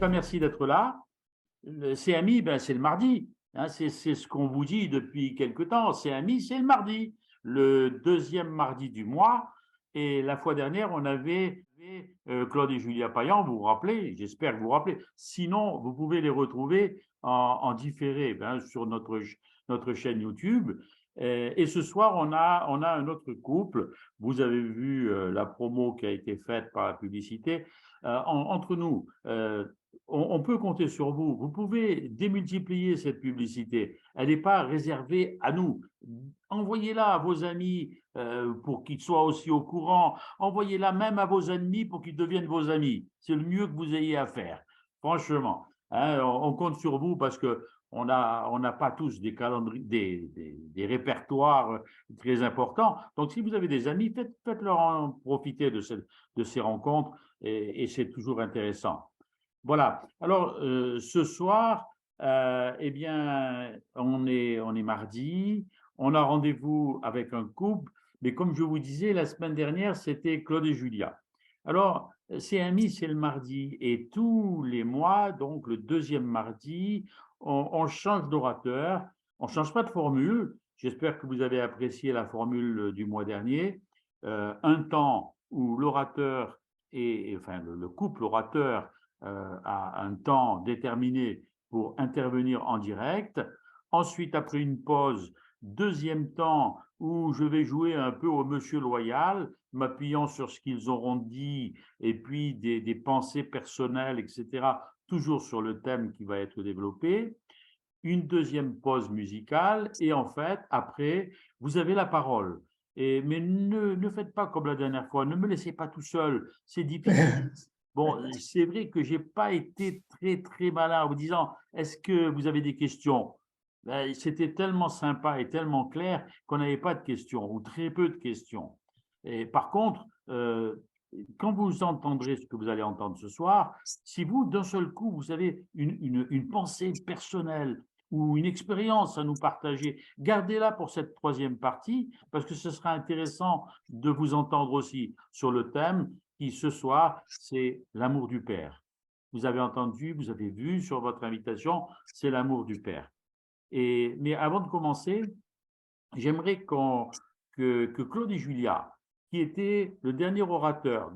cas, merci d'être là. Le CMI, ben, c'est le mardi. Hein, c'est ce qu'on vous dit depuis quelque temps. CMI, c'est le mardi, le deuxième mardi du mois. Et la fois dernière, on avait Claude et Julia Payan, vous vous rappelez, j'espère que vous vous rappelez. Sinon, vous pouvez les retrouver en différé sur notre chaîne YouTube. Et ce soir, on a un autre couple. Vous avez vu la promo qui a été faite par la publicité. Entre nous, on peut compter sur vous. Vous pouvez démultiplier cette publicité. Elle n'est pas réservée à nous. Envoyez-la à vos amis pour qu'ils soient aussi au courant. Envoyez-la même à vos ennemis pour qu'ils deviennent vos amis. C'est le mieux que vous ayez à faire, franchement. Hein, on compte sur vous parce que on n'a pas tous des calendriers, des répertoires très importants. Donc, si vous avez des amis, faites-leur en profiter de ces rencontres et c'est toujours intéressant. Voilà. Alors, ce soir, eh bien, on est mardi. On a rendez-vous avec un couple. Mais comme je vous disais, la semaine dernière, c'était Claude et Julia. Alors, CMI, c'est le mardi. Et tous les mois, donc le deuxième mardi, on change d'orateur. On ne change pas de formule. J'espère que vous avez apprécié la formule du mois dernier. Un temps où l'orateur enfin, le couple orateur à un temps déterminé pour intervenir en direct. Ensuite, après une pause, deuxième temps où je vais jouer un peu au monsieur loyal, m'appuyant sur ce qu'ils auront dit et puis des pensées personnelles, etc., toujours sur le thème qui va être développé. Une deuxième pause musicale et en fait, après, vous avez la parole. Mais ne faites pas comme la dernière fois, ne me laissez pas tout seul, c'est difficile. Bon, c'est vrai que je n'ai pas été très, très malin en vous disant, est-ce que vous avez des questions? Ben, c'était tellement sympa et tellement clair qu'on n'avait pas de questions ou très peu de questions. Et par contre, quand vous entendrez ce que vous allez entendre ce soir, si vous, d'un seul coup, vous avez une pensée personnelle ou une expérience à nous partager, gardez-la pour cette troisième partie, parce que ce sera intéressant de vous entendre aussi sur le thème qui, ce soir, c'est l'amour du Père. Vous avez entendu, vous avez vu sur votre invitation, c'est l'amour du Père. Mais avant de commencer, j'aimerais que Claude et Julia, qui était le dernier orateur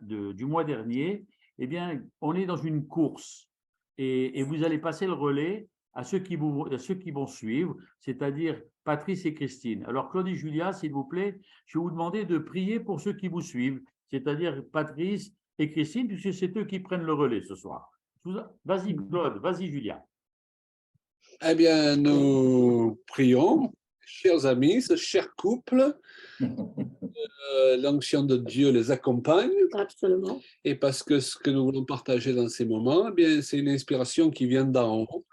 du mois dernier, eh bien, on est dans une course et vous allez passer le relais à ceux qui vont suivre, c'est-à-dire Patrice et Christine. Alors, Claude et Julia, s'il vous plaît, je vais vous demander de prier pour ceux qui vous suivent, c'est-à-dire Patrice et Christine, puisque c'est eux qui prennent le relais ce soir. Vas-y, Claude, vas-y, Julia. Eh bien, nous prions, chers amis, ce cher couple. L'onction de Dieu les accompagne. Absolument. Et parce que ce que nous voulons partager dans ces moments, eh bien, c'est une inspiration qui vient d'en haut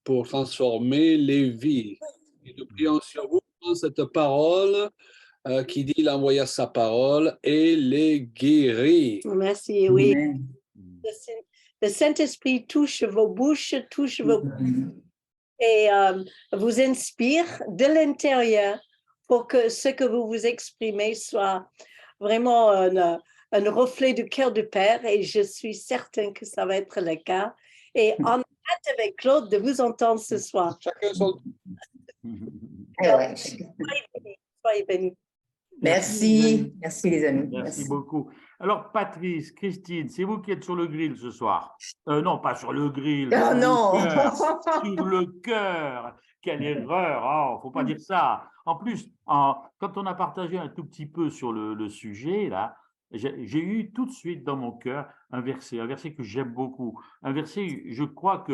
pour transformer les vies. Et nous prions sur vous dans cette parole qui dit il envoya sa parole et les guérit. Merci, oui. Le Saint-Esprit touche vos bouches, touche vos et vous inspire de l'intérieur pour que ce que vous exprimez soit vraiment un reflet du cœur du Père, et je suis certaine que ça va être le cas. Et on a hâte avec Claude de vous entendre ce soir. Chacun son... Soyez bénis. Merci, merci les amis. Merci beaucoup. Alors, Patrice, Christine, c'est vous qui êtes sur le grill ce soir. Non, pas sur le grill. Oh non. Sur le cœur. Quelle erreur. Oh, faut pas dire ça. En plus, quand on a partagé un tout petit peu sur le sujet, là, j'ai eu tout de suite dans mon cœur un verset que j'aime beaucoup. Un verset, je crois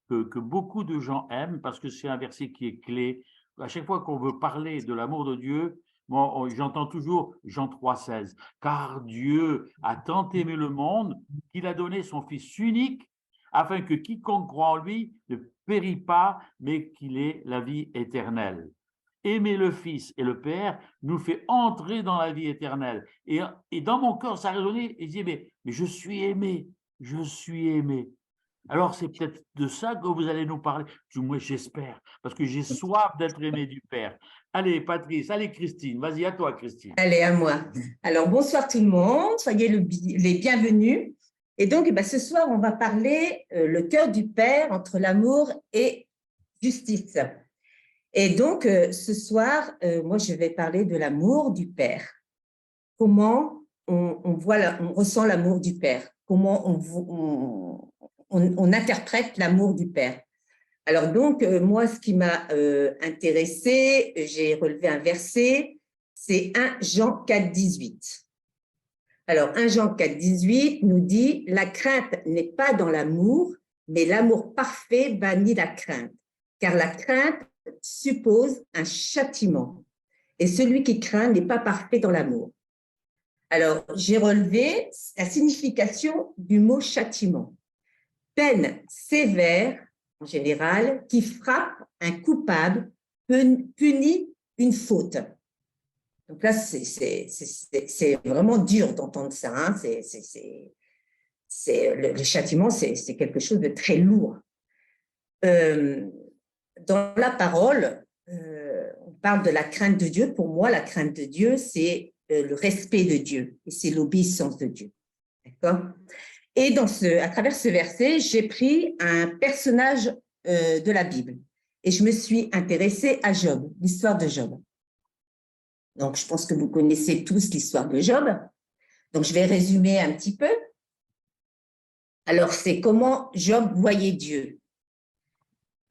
que beaucoup de gens aiment parce que c'est un verset qui est clé. À chaque fois qu'on veut parler de l'amour de Dieu, moi, j'entends toujours Jean 3,16. Car Dieu a tant aimé le monde qu'il a donné son Fils unique afin que quiconque croit en lui ne périt pas, mais qu'il ait la vie éternelle. Aimer le Fils et le Père nous fait entrer dans la vie éternelle. Et dans mon cœur, ça a résonné et je dis, mais je suis aimé, je suis aimé. Alors, c'est peut-être de ça que vous allez nous parler. Moi, j'espère, parce que j'ai soif d'être aimé du Père. Allez, Patrice, allez, Christine. Vas-y, à toi, Christine. Allez, à moi. Alors, bonsoir tout le monde. Soyez les bienvenus Et donc, ce soir, on va parler le cœur du Père entre l'amour et justice. Et donc, ce soir, moi, je vais parler de l'amour du Père. Comment on ressent l'amour du Père, comment on interprète l'amour du Père. Alors donc, moi, ce qui m'a intéressée, j'ai relevé un verset, c'est 1 Jean 4, 18. Alors, 1 Jean 4, 18 nous dit « La crainte n'est pas dans l'amour, mais l'amour parfait bannit la crainte, car la crainte suppose un châtiment, et celui qui craint n'est pas parfait dans l'amour. » Alors, j'ai relevé la signification du mot châtiment. Peine sévère, en général, qui frappe un coupable, punit une faute. Donc là, c'est vraiment dur d'entendre ça. Hein. Le châtiment, c'est quelque chose de très lourd. Dans la parole, on parle de la crainte de Dieu. Pour moi, la crainte de Dieu, c'est le respect de Dieu et c'est l'obéissance de Dieu. D'accord ? Et à travers ce verset, j'ai pris un personnage de la Bible et je me suis intéressée à Job, l'histoire de Job. Donc, je pense que vous connaissez tous l'histoire de Job. Donc, je vais résumer un petit peu. Alors, c'est comment Job voyait Dieu.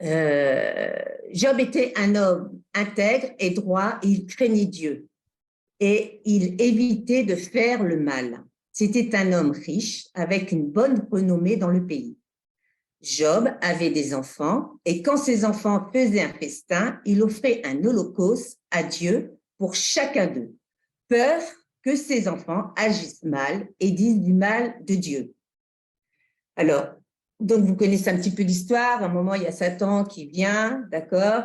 Job était un homme intègre et droit, et il craignait Dieu. Et il évitait de faire le mal. C'était un homme riche, avec une bonne renommée dans le pays. Job avait des enfants, et quand ses enfants faisaient un festin, il offrait un holocauste à Dieu pour chacun d'eux, peur que ses enfants agissent mal et disent du mal de Dieu. Alors, donc vous connaissez un petit peu l'histoire. À un moment, il y a Satan qui vient, d'accord,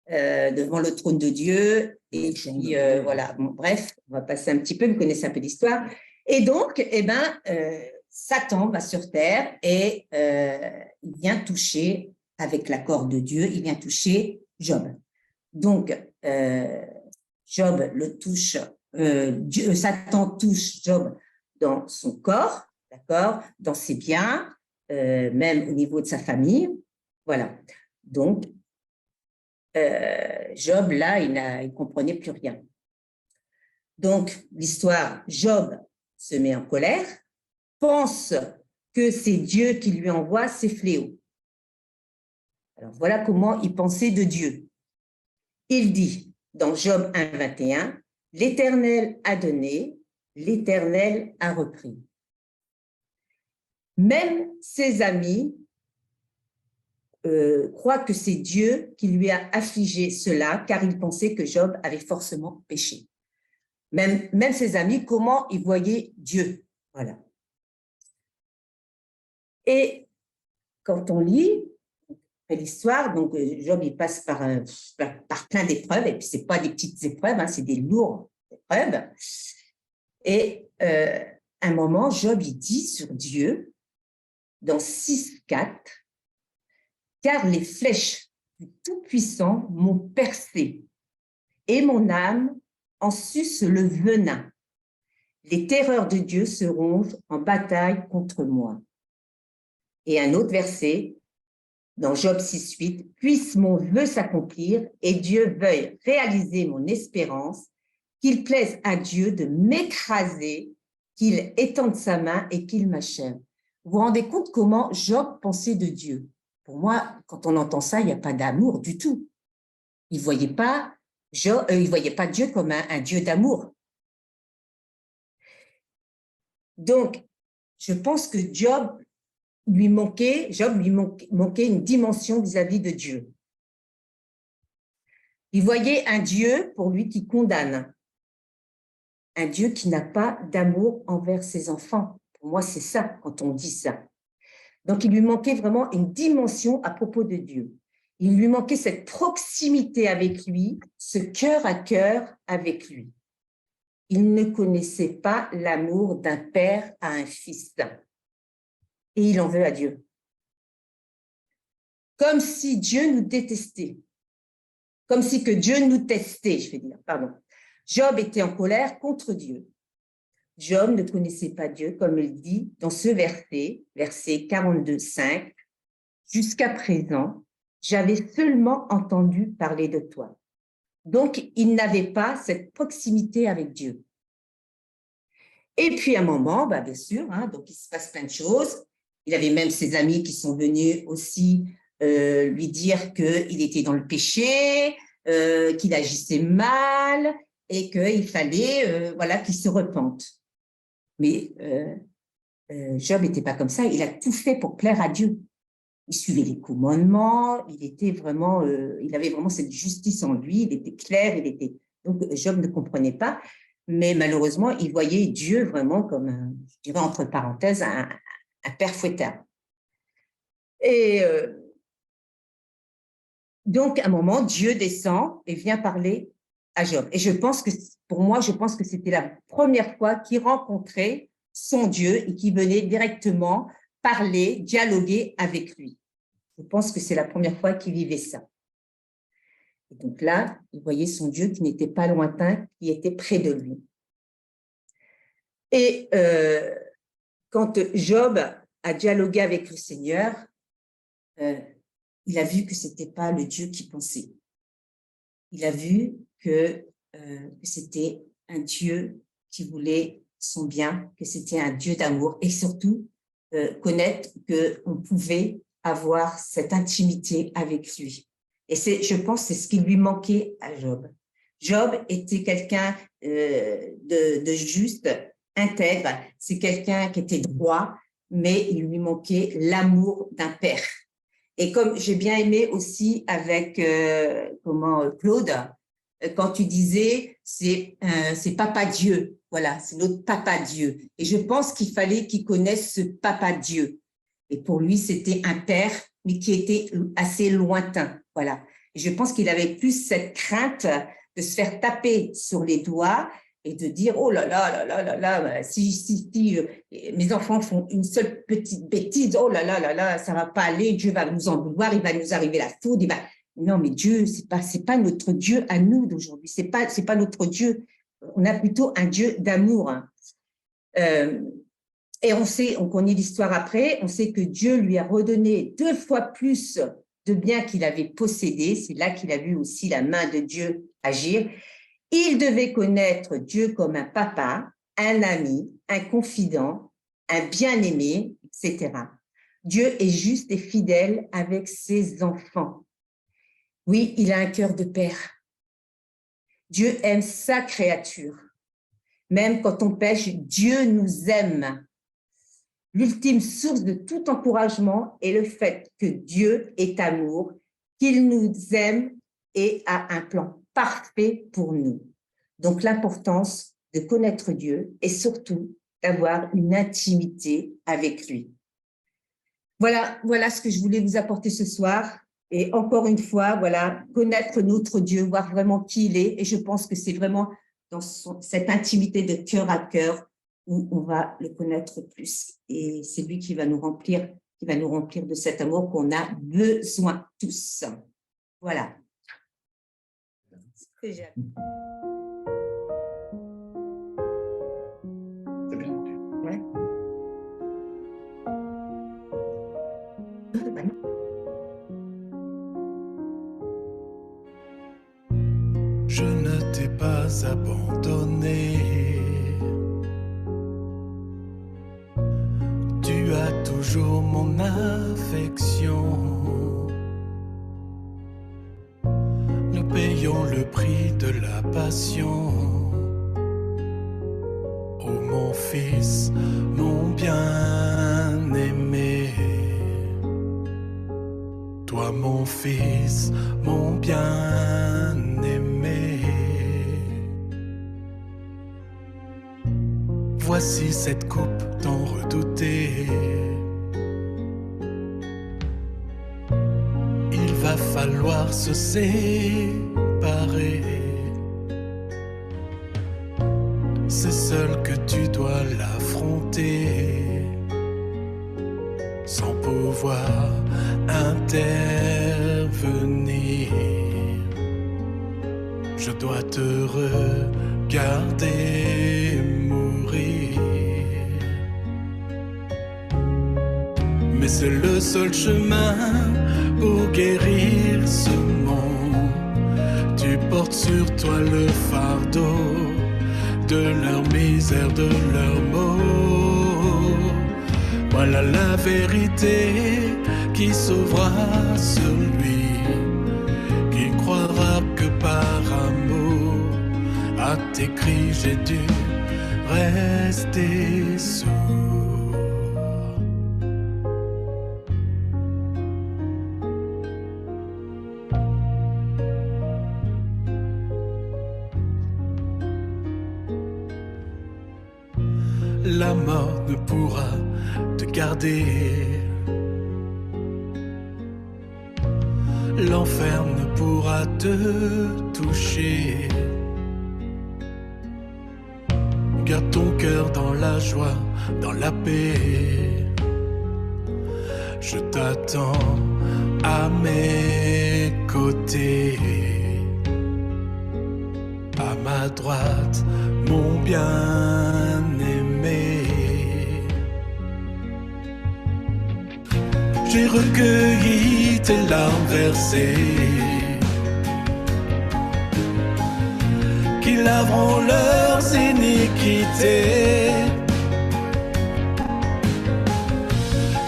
devant le trône de Dieu. Et puis, voilà, bon, bref, on va passer un petit peu, vous connaissez un peu l'histoire. Et donc, Satan va sur terre et il vient toucher, avec l'accord de Dieu, il vient toucher Job. Donc, Job le touche, Satan touche Job dans son corps, d'accord, dans ses biens, même au niveau de sa famille. Voilà. Donc, Job, là, il ne comprenait plus rien. Donc, l'histoire, Job se met en colère, pense que c'est Dieu qui lui envoie ses fléaux. Alors, voilà comment il pensait de Dieu. Il dit, dans Job 1, 21, « L'Éternel a donné, l'Éternel a repris. » Même ses amis croient que c'est Dieu qui lui a affligé cela, car ils pensaient que Job avait forcément péché. Même ses amis, comment ils voyaient Dieu. Voilà. Et quand on lit l'histoire, donc Job, il passe par plein d'épreuves, et puis ce n'est pas des petites épreuves, hein, c'est des lourdes épreuves. Et à un moment, Job, il dit sur Dieu, dans 6, 4, « Car les flèches du Tout-Puissant m'ont percé, et mon âme en suce le venin. Les terreurs de Dieu se rongent en bataille contre moi. » Et un autre verset, dans Job 6, 8, « Puisse mon vœu s'accomplir et Dieu veuille réaliser mon espérance, qu'il plaise à Dieu de m'écraser, qu'il étende sa main et qu'il m'achève. » Vous vous rendez compte comment Job pensait de Dieu? Pour moi, quand on entend ça, il n'y a pas d'amour du tout. Il ne voyait pas Dieu comme un Dieu d'amour. Donc, je pense que Job lui manquait une dimension vis-à-vis de Dieu. Il voyait un Dieu, pour lui, qui condamne. Un Dieu qui n'a pas d'amour envers ses enfants. Pour moi, c'est ça, quand on dit ça. Donc, il lui manquait vraiment une dimension à propos de Dieu. Il lui manquait cette proximité avec lui, ce cœur à cœur avec lui. Il ne connaissait pas l'amour d'un père à un fils. Et il en veut à Dieu. Comme si Dieu nous détestait. Comme si que Dieu nous testait, je vais dire, pardon. Job était en colère contre Dieu. Job ne connaissait pas Dieu, comme il dit dans ce verset, verset 42,5. Jusqu'à présent, j'avais seulement entendu parler de toi. Donc, il n'avait pas cette proximité avec Dieu. Et puis, à un moment, bien sûr, donc il se passe plein de choses. Il avait même ses amis qui sont venus aussi lui dire qu'il était dans le péché, qu'il agissait mal et qu'il fallait qu'il se repente. Mais Job n'était pas comme ça. Il a tout fait pour plaire à Dieu. Il suivait les commandements. Il avait vraiment cette justice en lui. Il était clair. Donc, Job ne comprenait pas. Mais malheureusement, il voyait Dieu vraiment comme, je dirais entre parenthèses, un père fouettard. Et donc, à un moment, Dieu descend et vient parler à Job. Et pour moi, je pense que c'était la première fois qu'il rencontrait son Dieu et qu'il venait directement parler, dialoguer avec lui. Je pense que c'est la première fois qu'il vivait ça. Et donc là, il voyait son Dieu qui n'était pas lointain, qui était près de lui. Et quand Job a dialogué avec le Seigneur, il a vu que ce n'était pas le Dieu qu'il pensait. Il a vu que c'était un Dieu qui voulait son bien, que c'était un Dieu d'amour et surtout connaître qu'on pouvait avoir cette intimité avec lui. Et je pense que c'est ce qui lui manquait à Job. Job était quelqu'un de juste, intègre, c'est quelqu'un qui était droit, mais il lui manquait l'amour d'un père. Et comme j'ai bien aimé aussi avec Claude, quand tu disais c'est Papa Dieu, voilà, c'est notre Papa Dieu. Et je pense qu'il fallait qu'il connaisse ce Papa Dieu. Et pour lui, c'était un père, mais qui était assez lointain, voilà. Et je pense qu'il avait plus cette crainte de se faire taper sur les doigts et de dire oh là là là là là là, si mes enfants font une seule petite bêtise, oh là là là là, ça va pas aller, Dieu va nous en vouloir, il va nous arriver la foudre, non mais Dieu, c'est pas notre Dieu à nous d'aujourd'hui, c'est pas notre Dieu, on a plutôt un Dieu d'amour. Et on connaît l'histoire après, on sait que Dieu lui a redonné 2 fois plus de biens qu'il avait possédés, c'est là qu'il a vu aussi la main de Dieu agir. Il devait connaître Dieu comme un papa, un ami, un confident, un bien-aimé, etc. Dieu est juste et fidèle avec ses enfants. Oui, il a un cœur de père. Dieu aime sa créature. Même quand on pêche, Dieu nous aime. L'ultime source de tout encouragement est le fait que Dieu est amour, qu'il nous aime et a un plan parfait pour nous. Donc, l'importance de connaître Dieu et surtout d'avoir une intimité avec lui. Voilà ce que je voulais vous apporter ce soir. Et encore une fois, connaître notre Dieu, voir vraiment qui il est. Et je pense que c'est vraiment dans cette intimité de cœur à cœur où on va le connaître plus. Et c'est lui qui va nous remplir de cet amour qu'on a besoin tous. Voilà. C'est génial. C'est bien. Ouais. Je ne t'ai pas abandonné. Tu as toujours mon affection. Nous payons le prix de la passion. Oh mon fils, mon bien-aimé. Toi mon fils, mon bien-aimé. Voici cette coupe tant redoutée. Il va falloir se séparer. C'est seul que tu dois l'affronter, sans pouvoir intervenir. Je dois te regarder mourir. c'est le seul chemin pour guérir ce monde. Tu portes sur toi le fardeau de leur misère, de leurs maux. Voilà la vérité qui sauvera celui qui croira que par amour à tes cris j'ai dû rester sourd. La mort ne pourra te garder, l'enfer ne pourra te toucher. Garde ton cœur dans la joie, dans la paix. Je t'attends à mes côtés, à ma droite, mon bien-aimé. J'ai recueilli tes larmes versées qui laveront leurs iniquités.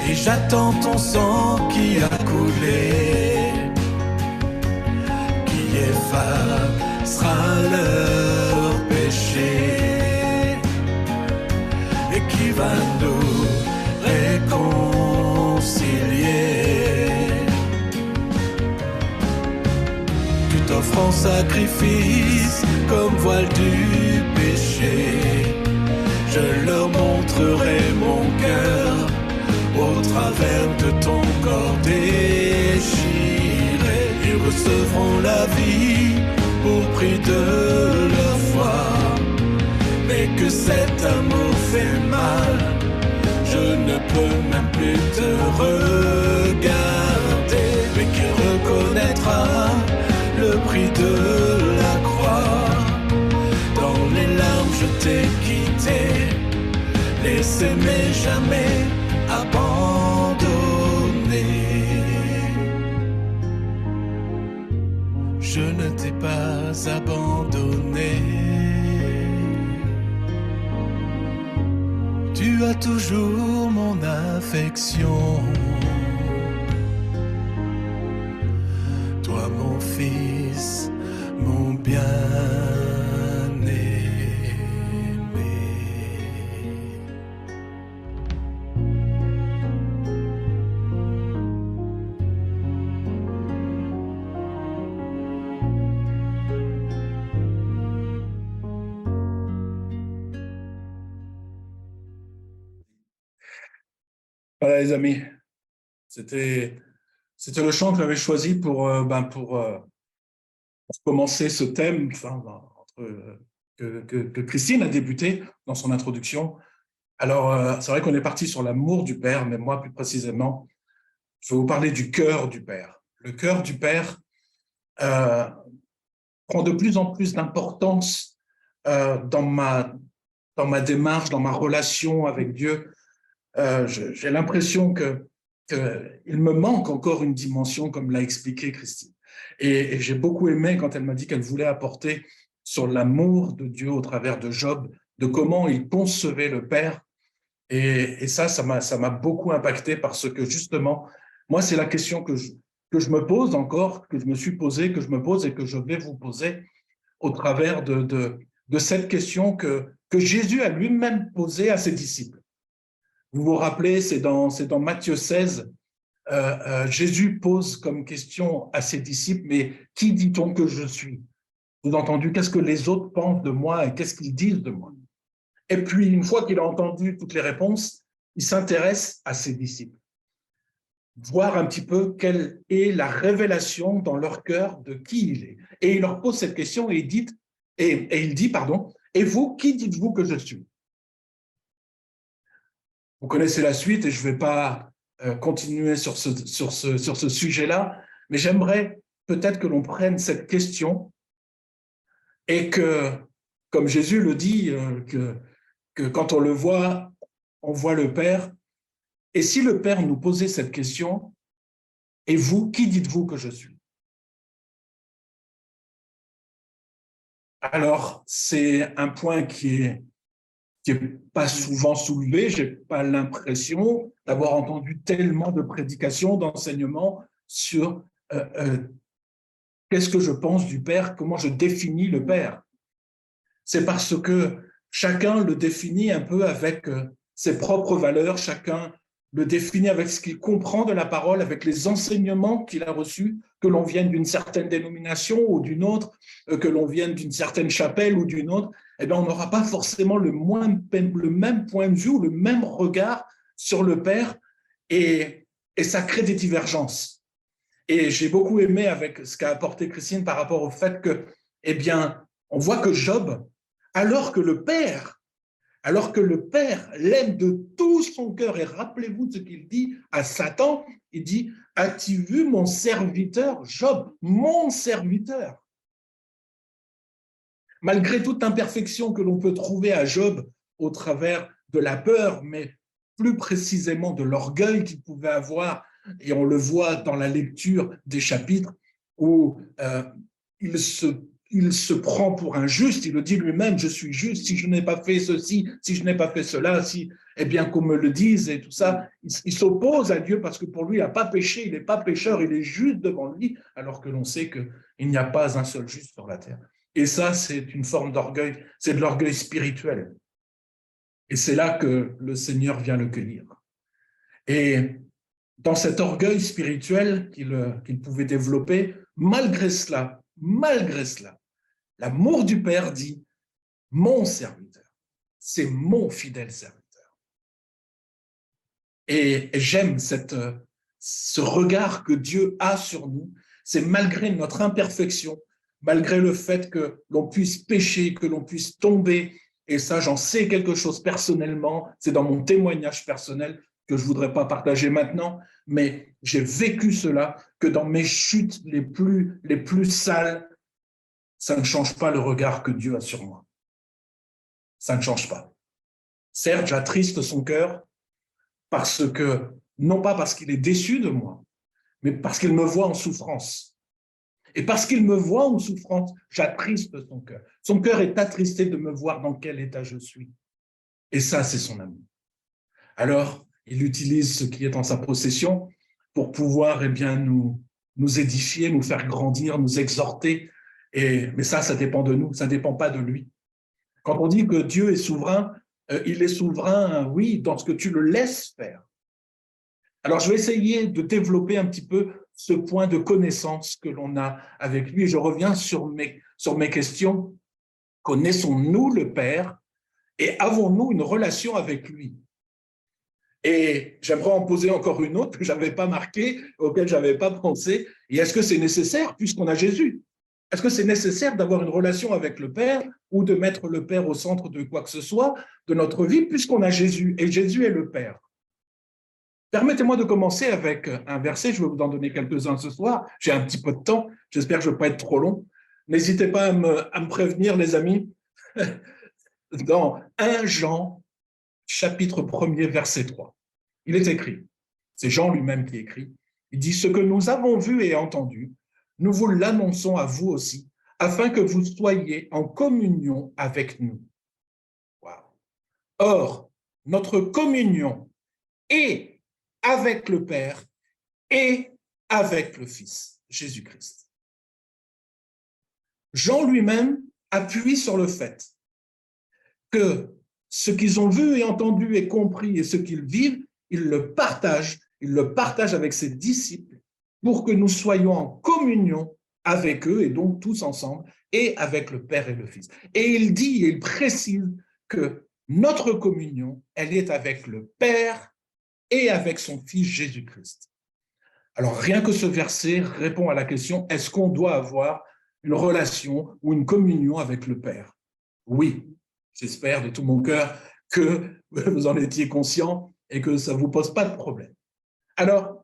Et j'attends ton sang qui a coulé, qui effacera leurs péchés et qui va nous réconcilier. Tu t'offres en sacrifice comme voile du péché. Je leur montrerai mon cœur au travers de ton corps déchiré. Ils recevront la vie au prix de leur foi. Mais que cet amour fait mal, je ne peux même plus te regarder. Mais qui reconnaîtra le prix de la croix. Dans les larmes je t'ai quitté, laissé mais jamais abandonné. Je ne t'ai pas abandonné. Tu as toujours mon affection. Toi mon fils, mon bien-aimé. Voilà les amis, c'était le chant que j'avais choisi pour commencer ce thème que Christine a débuté dans son introduction. Alors, c'est vrai qu'on est parti sur l'amour du Père, mais moi, plus précisément, je vais vous parler du cœur du Père. Le cœur du Père prend de plus en plus d'importance dans ma démarche, dans ma relation avec Dieu. J'ai l'impression qu'il me manque encore une dimension, comme l'a expliqué Christine. Et j'ai beaucoup aimé quand elle m'a dit qu'elle voulait apporter sur l'amour de Dieu au travers de Job, de comment il concevait le Père. Et ça m'a beaucoup impacté parce que justement, moi, c'est la question que je me pose encore, que je me suis posée, que je me pose et que je vais vous poser au travers de cette question que Jésus a lui-même posée à ses disciples. Vous vous rappelez, c'est dans Matthieu 16, Jésus pose comme question à ses disciples, mais qui dit-on que je suis? Vous avez entendu, qu'est-ce que les autres pensent de moi et qu'est-ce qu'ils disent de moi? Et puis, une fois qu'il a entendu toutes les réponses, il s'intéresse à ses disciples, voir un petit peu quelle est la révélation dans leur cœur de qui il est. Et il leur pose cette question et il dit, et vous, qui dites-vous que je suis? Vous connaissez la suite et je ne vais pas continuer sur ce sujet-là, mais j'aimerais peut-être que l'on prenne cette question et que, comme Jésus le dit, que quand on le voit, on voit le Père. Et si le Père nous posait cette question, et vous, qui dites-vous que je suis? Alors, c'est un point qui est pas souvent soulevé. Je n'ai pas l'impression d'avoir entendu tellement de prédications, d'enseignements sur qu'est-ce que je pense du Père, comment je définis le Père. C'est parce que chacun le définit un peu avec ses propres valeurs, chacun le définit avec ce qu'il comprend de la parole, avec les enseignements qu'il a reçus, que l'on vienne d'une certaine dénomination ou d'une autre, que l'on vienne d'une certaine chapelle ou d'une autre, eh bien, on n'aura pas forcément le même point de vue ou le même regard sur le Père, et ça crée des divergences. Et j'ai beaucoup aimé avec ce qu'a apporté Christine par rapport au fait que, eh bien, on voit que Job, alors que le Père l'aime de tout son cœur, et rappelez-vous de ce qu'il dit à Satan, il dit « As-tu vu mon serviteur Job, mon serviteur ?» Malgré toute imperfection que l'on peut trouver à Job au travers de la peur, mais plus précisément de l'orgueil qu'il pouvait avoir, et on le voit dans la lecture des chapitres où il se prend pour un juste, il le dit lui-même, je suis juste, si je n'ai pas fait ceci, si je n'ai pas fait cela, si, eh bien qu'on me le dise et tout ça, il s'oppose à Dieu parce que pour lui, il n'a pas péché, il n'est pas pécheur, il est juste devant lui, alors que l'on sait qu'il n'y a pas un seul juste sur la terre. Et ça, c'est une forme d'orgueil, c'est de l'orgueil spirituel. Et c'est là que le Seigneur vient le cueillir. Et dans cet orgueil spirituel qu'il pouvait développer, malgré cela, l'amour du Père dit « mon serviteur », c'est mon fidèle serviteur. Et j'aime ce regard que Dieu a sur nous, c'est malgré notre imperfection, malgré le fait que l'on puisse pécher, que l'on puisse tomber, et ça j'en sais quelque chose personnellement, c'est dans mon témoignage personnel que je ne voudrais pas partager maintenant, mais j'ai vécu cela, que dans mes chutes les plus sales, ça ne change pas le regard que Dieu a sur moi. Ça ne change pas. Certes, j'attriste son cœur parce que, non pas parce qu'il est déçu de moi, mais parce qu'il me voit en souffrance. Et parce qu'il me voit en souffrance, j'attriste son cœur. Son cœur est attristé de me voir dans quel état je suis. Et ça, c'est son amour. Alors, il utilise ce qui est en sa possession pour pouvoir nous édifier, nous faire grandir, nous exhorter. Mais ça dépend de nous, ça ne dépend pas de lui. Quand on dit que Dieu est souverain, il est souverain, oui, dans ce que tu le laisses faire. Alors, je vais essayer de développer un petit peu ce point de connaissance que l'on a avec lui. Et je reviens sur mes questions. Connaissons-nous le Père et avons-nous une relation avec lui? Et j'aimerais en poser encore une autre que je n'avais pas marquée, auquel je n'avais pas pensé. Et est-ce que c'est nécessaire puisqu'on a Jésus? Est-ce que c'est nécessaire d'avoir une relation avec le Père ou de mettre le Père au centre de quoi que ce soit de notre vie puisqu'on a Jésus? Et Jésus est le Père. Permettez-moi de commencer avec un verset, je vais vous en donner quelques-uns ce soir. J'ai un petit peu de temps, j'espère que je ne vais pas être trop long. N'hésitez pas à me prévenir, les amis. Dans 1 Jean, chapitre 1er, verset 3. Il est écrit, c'est Jean lui-même qui écrit, il dit « Ce que nous avons vu et entendu, nous vous l'annonçons à vous aussi, afin que vous soyez en communion avec nous. » Wow. Or, notre communion est avec le Père et avec le Fils, Jésus-Christ. Jean lui-même appuie sur le fait que ce qu'ils ont vu et entendu et compris et ce qu'ils vivent, ils le partagent avec ses disciples pour que nous soyons en communion avec eux et donc tous ensemble et avec le Père et le Fils. Et il dit, il précise que notre communion, elle est avec le Père et avec son Fils Jésus-Christ. Alors rien que ce verset répond à la question, est-ce qu'on doit avoir une relation ou une communion avec le Père? Oui, j'espère de tout mon cœur que vous en étiez conscient et que ça ne vous pose pas de problème. Alors,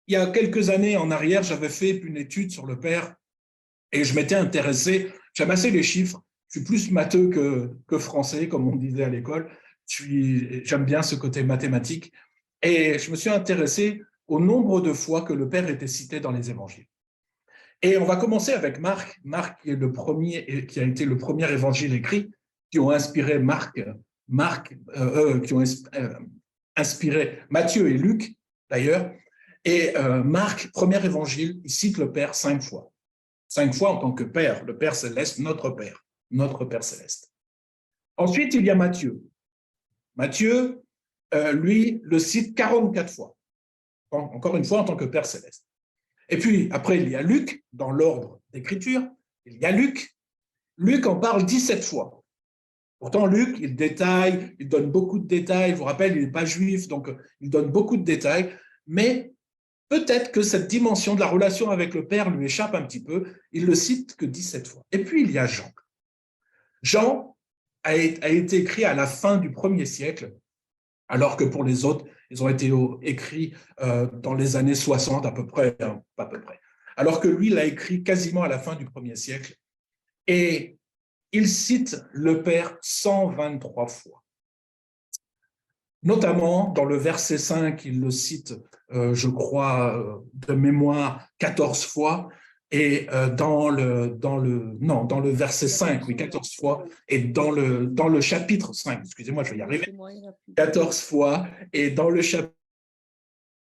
il y a quelques années en arrière, j'avais fait une étude sur le Père et je m'étais intéressé, j'aime assez les chiffres, je suis plus matheux que français, comme on disait à l'école, j'aime bien ce côté mathématique Et je me suis intéressé au nombre de fois que le Père était cité dans les évangiles. Et on va commencer avec Marc. Marc qui est le premier, qui a été le premier évangile écrit, qui ont inspiré qui ont inspiré Matthieu et Luc, d'ailleurs. Et Marc, premier évangile, il cite le Père 5 fois. 5 fois en tant que Père, le Père céleste, notre Père céleste. Ensuite, il y a Matthieu. Matthieu, lui, le cite 44 fois. Encore une fois, en tant que Père céleste. Et puis, après, il y a Luc, dans l'ordre d'écriture. Il y a Luc. Luc en parle 17 fois. Pourtant, Luc, il détaille, il donne beaucoup de détails. Je vous rappelle, il n'est pas juif, donc il donne beaucoup de détails. Mais peut-être que cette dimension de la relation avec le Père lui échappe un petit peu. Il le cite que 17 fois. Et puis, il y a Jean. Jean a été écrit à la fin du 1er siècle, alors que pour les autres, ils ont été écrits dans les années 60 à peu près, alors que lui, il a écrit quasiment à la fin du 1er siècle. Et il cite le Père 123 fois. Notamment, dans le verset 5, il le cite, je crois, de mémoire, 14 fois. Et dans le verset 5, oui, 14 fois, et dans le chapitre 5, excusez-moi, je vais y arriver, 14 fois, et dans le chapitre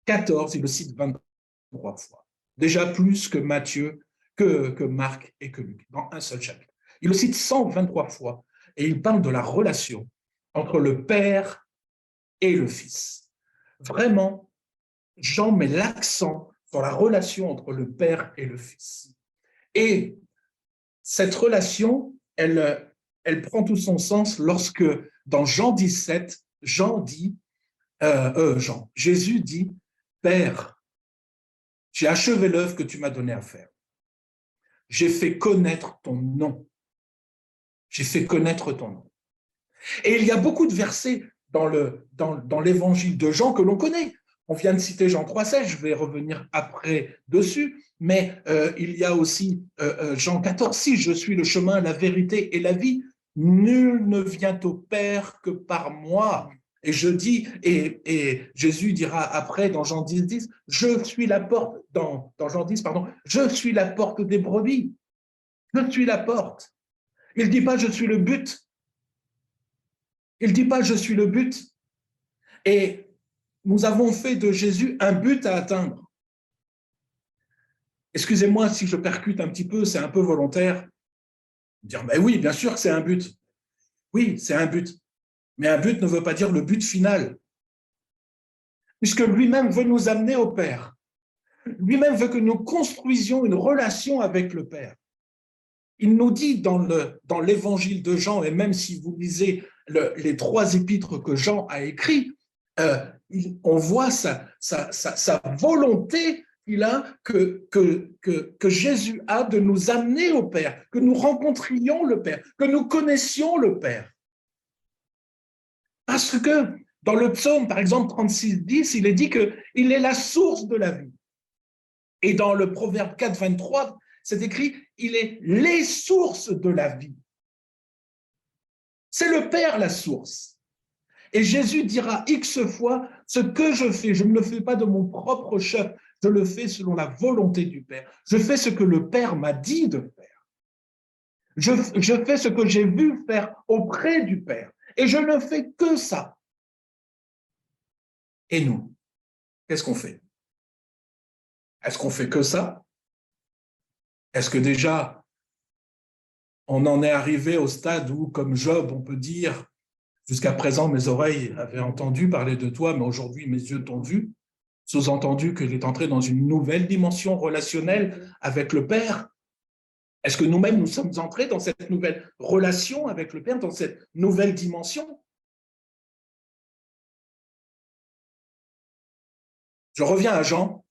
14, il le cite 23 fois. Déjà plus que Matthieu, que Marc et que Luc, dans un seul chapitre. Il le cite 123 fois, et il parle de la relation entre le Père et le Fils. Vraiment, Jean met l'accent sur la relation entre le Père et le Fils. Et cette relation, elle prend tout son sens lorsque, dans Jean 17, Jésus dit, « Père, j'ai achevé l'œuvre que tu m'as donné à faire. J'ai fait connaître ton nom. J'ai fait connaître ton nom. » Et il y a beaucoup de versets dans l'évangile de Jean que l'on connaît. On vient de citer Jean 3,16, je vais revenir après dessus, mais il y a aussi Jean 14,6, je suis le chemin, la vérité et la vie. Nul ne vient au Père que par moi. Et je dis, et Jésus dira après dans Jean 10,10, je suis la porte, dans Jean 10, pardon, je suis la porte des brebis. Je suis la porte. Il ne dit pas je suis le but. Il ne dit pas je suis le but. Et nous avons fait de Jésus un but à atteindre. Excusez-moi si je percute un petit peu, c'est un peu volontaire. Dire, ben oui, bien sûr que c'est un but. Oui, c'est un but. Mais un but ne veut pas dire le but final. Puisque lui-même veut nous amener au Père. Lui-même veut que nous construisions une relation avec le Père. Il nous dit dans l'évangile de Jean, et même si vous lisez les 3 épîtres que Jean a écrits, on voit sa volonté qu'il a, que Jésus a de nous amener au Père, que nous rencontrions le Père, que nous connaissions le Père. Parce que dans le psaume, par exemple, 36,10, il est dit qu'il est la source de la vie. Et dans le proverbe 4,23, c'est écrit, il est les sources de la vie. C'est le Père la source. Et Jésus dira X fois, ce que je fais, je ne le fais pas de mon propre chef, je le fais selon la volonté du Père. Je fais ce que le Père m'a dit de faire. Je fais ce que j'ai vu faire auprès du Père. Et je ne fais que ça. Et nous, qu'est-ce qu'on fait? Est-ce qu'on fait que ça? Est-ce que déjà, on en est arrivé au stade où, comme Job, on peut dire « Jusqu'à présent, mes oreilles avaient entendu parler de toi, mais aujourd'hui, mes yeux t'ont vu », sous-entendu qu'il est entré dans une nouvelle dimension relationnelle avec le Père. Est-ce que nous-mêmes, nous sommes entrés dans cette nouvelle relation avec le Père, dans cette nouvelle dimension? Je reviens à Jean.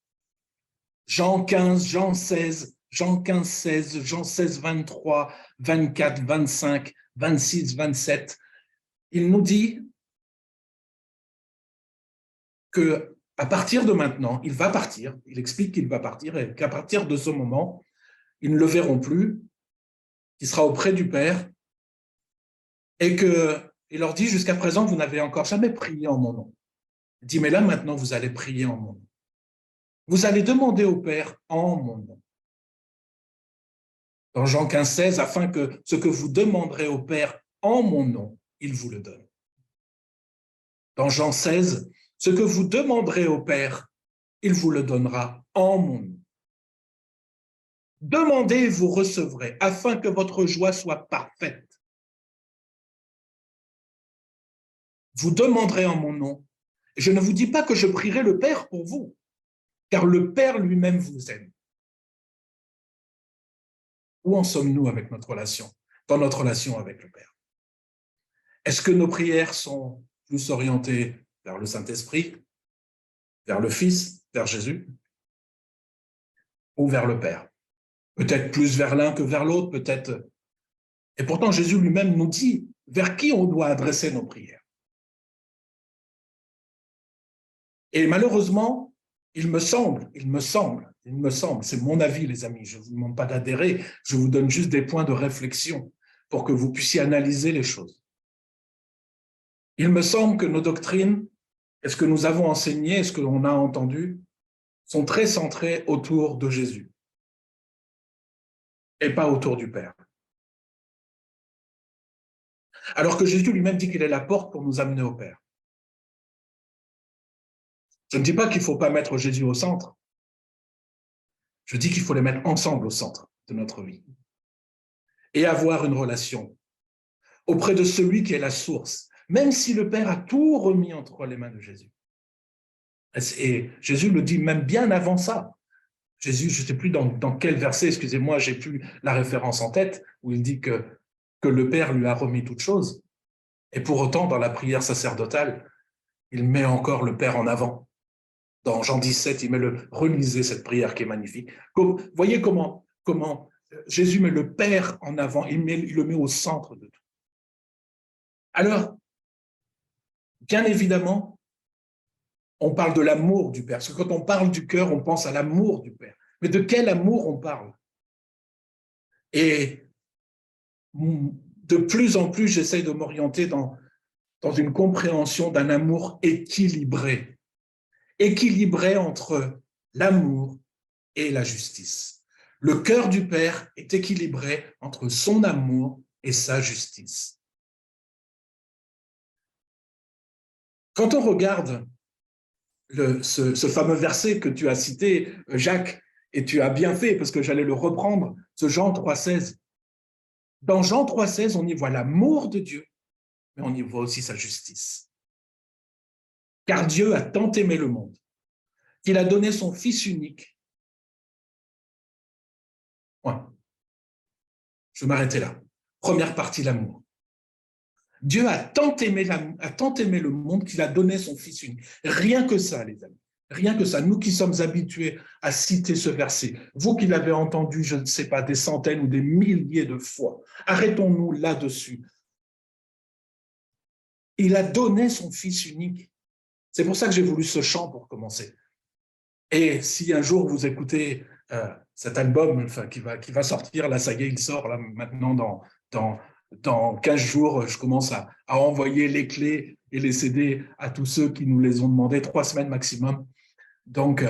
Jean 15, Jean 16, Jean 15, 16, Jean 16, 23, 24, 25, 26, 27. Il nous dit qu'à partir de maintenant, il va partir. Il explique qu'il va partir et qu'à partir de ce moment, ils ne le verront plus, qu'il sera auprès du Père et qu'il leur dit « Jusqu'à présent, vous n'avez encore jamais prié en mon nom. Il dit, mais là, maintenant, vous allez prier en mon nom. Vous allez demander au Père en mon nom. Dans Jean 15, 16, afin que ce que vous demanderez au Père en mon nom, il vous le donne. Dans Jean 16, ce que vous demanderez au Père, il vous le donnera en mon nom. Demandez et vous recevrez, afin que votre joie soit parfaite. Vous demanderez en mon nom. Je ne vous dis pas que je prierai le Père pour vous, car le Père lui-même vous aime. Où en sommes-nous avec notre relation, dans notre relation avec le Père? Est-ce que nos prières sont plus orientées vers le Saint-Esprit, vers le Fils, vers Jésus, ou vers le Père? Peut-être plus vers l'un que vers l'autre, peut-être. Et pourtant, Jésus lui-même nous dit vers qui on doit adresser nos prières. Et malheureusement, il me semble, c'est mon avis, les amis, je ne vous demande pas d'adhérer, je vous donne juste des points de réflexion pour que vous puissiez analyser les choses. Il me semble que nos doctrines, et ce que nous avons enseigné, et ce que l'on a entendu, sont très centrées autour de Jésus et pas autour du Père. Alors que Jésus lui-même dit qu'il est la porte pour nous amener au Père. Je ne dis pas qu'il ne faut pas mettre Jésus au centre. Je dis qu'il faut les mettre ensemble au centre de notre vie et avoir une relation auprès de celui qui est la source, même si le Père a tout remis entre les mains de Jésus. Et Jésus le dit même bien avant ça. Jésus, je ne sais plus dans quel verset, excusez-moi, j'ai plus la référence en tête, où il dit que le Père lui a remis toutes choses. Et pour autant, dans la prière sacerdotale, il met encore le Père en avant. Dans Jean 17, relisez cette prière qui est magnifique. Voyez comment Jésus met le Père en avant, il le met au centre de tout. Alors, bien évidemment, on parle de l'amour du Père. Parce que quand on parle du cœur, on pense à l'amour du Père. Mais de quel amour on parle? Et de plus en plus, j'essaye de m'orienter dans une compréhension d'un amour équilibré. Équilibré entre l'amour et la justice. Le cœur du Père est équilibré entre son amour et sa justice. Quand on regarde ce fameux verset que tu as cité, Jacques, et tu as bien fait parce que j'allais le reprendre, ce Jean 3,16. Dans Jean 3,16, on y voit l'amour de Dieu, mais on y voit aussi sa justice. Car Dieu a tant aimé le monde qu'il a donné son Fils unique. Point. Je vais m'arrêter là. Première partie, l'amour. Dieu a tant aimé le monde qu'il a donné son Fils unique. Rien que ça, les amis. Rien que ça. Nous qui sommes habitués à citer ce verset, vous qui l'avez entendu, je ne sais pas, des centaines ou des milliers de fois, arrêtons-nous là-dessus. Il a donné son Fils unique. C'est pour ça que j'ai voulu ce chant pour commencer. Et si un jour vous écoutez cet album qui va sortir, là ça y est, il sort là, maintenant dans 15 jours, je commence à envoyer les clés et les CD à tous ceux qui nous les ont demandé, 3 semaines maximum. Donc,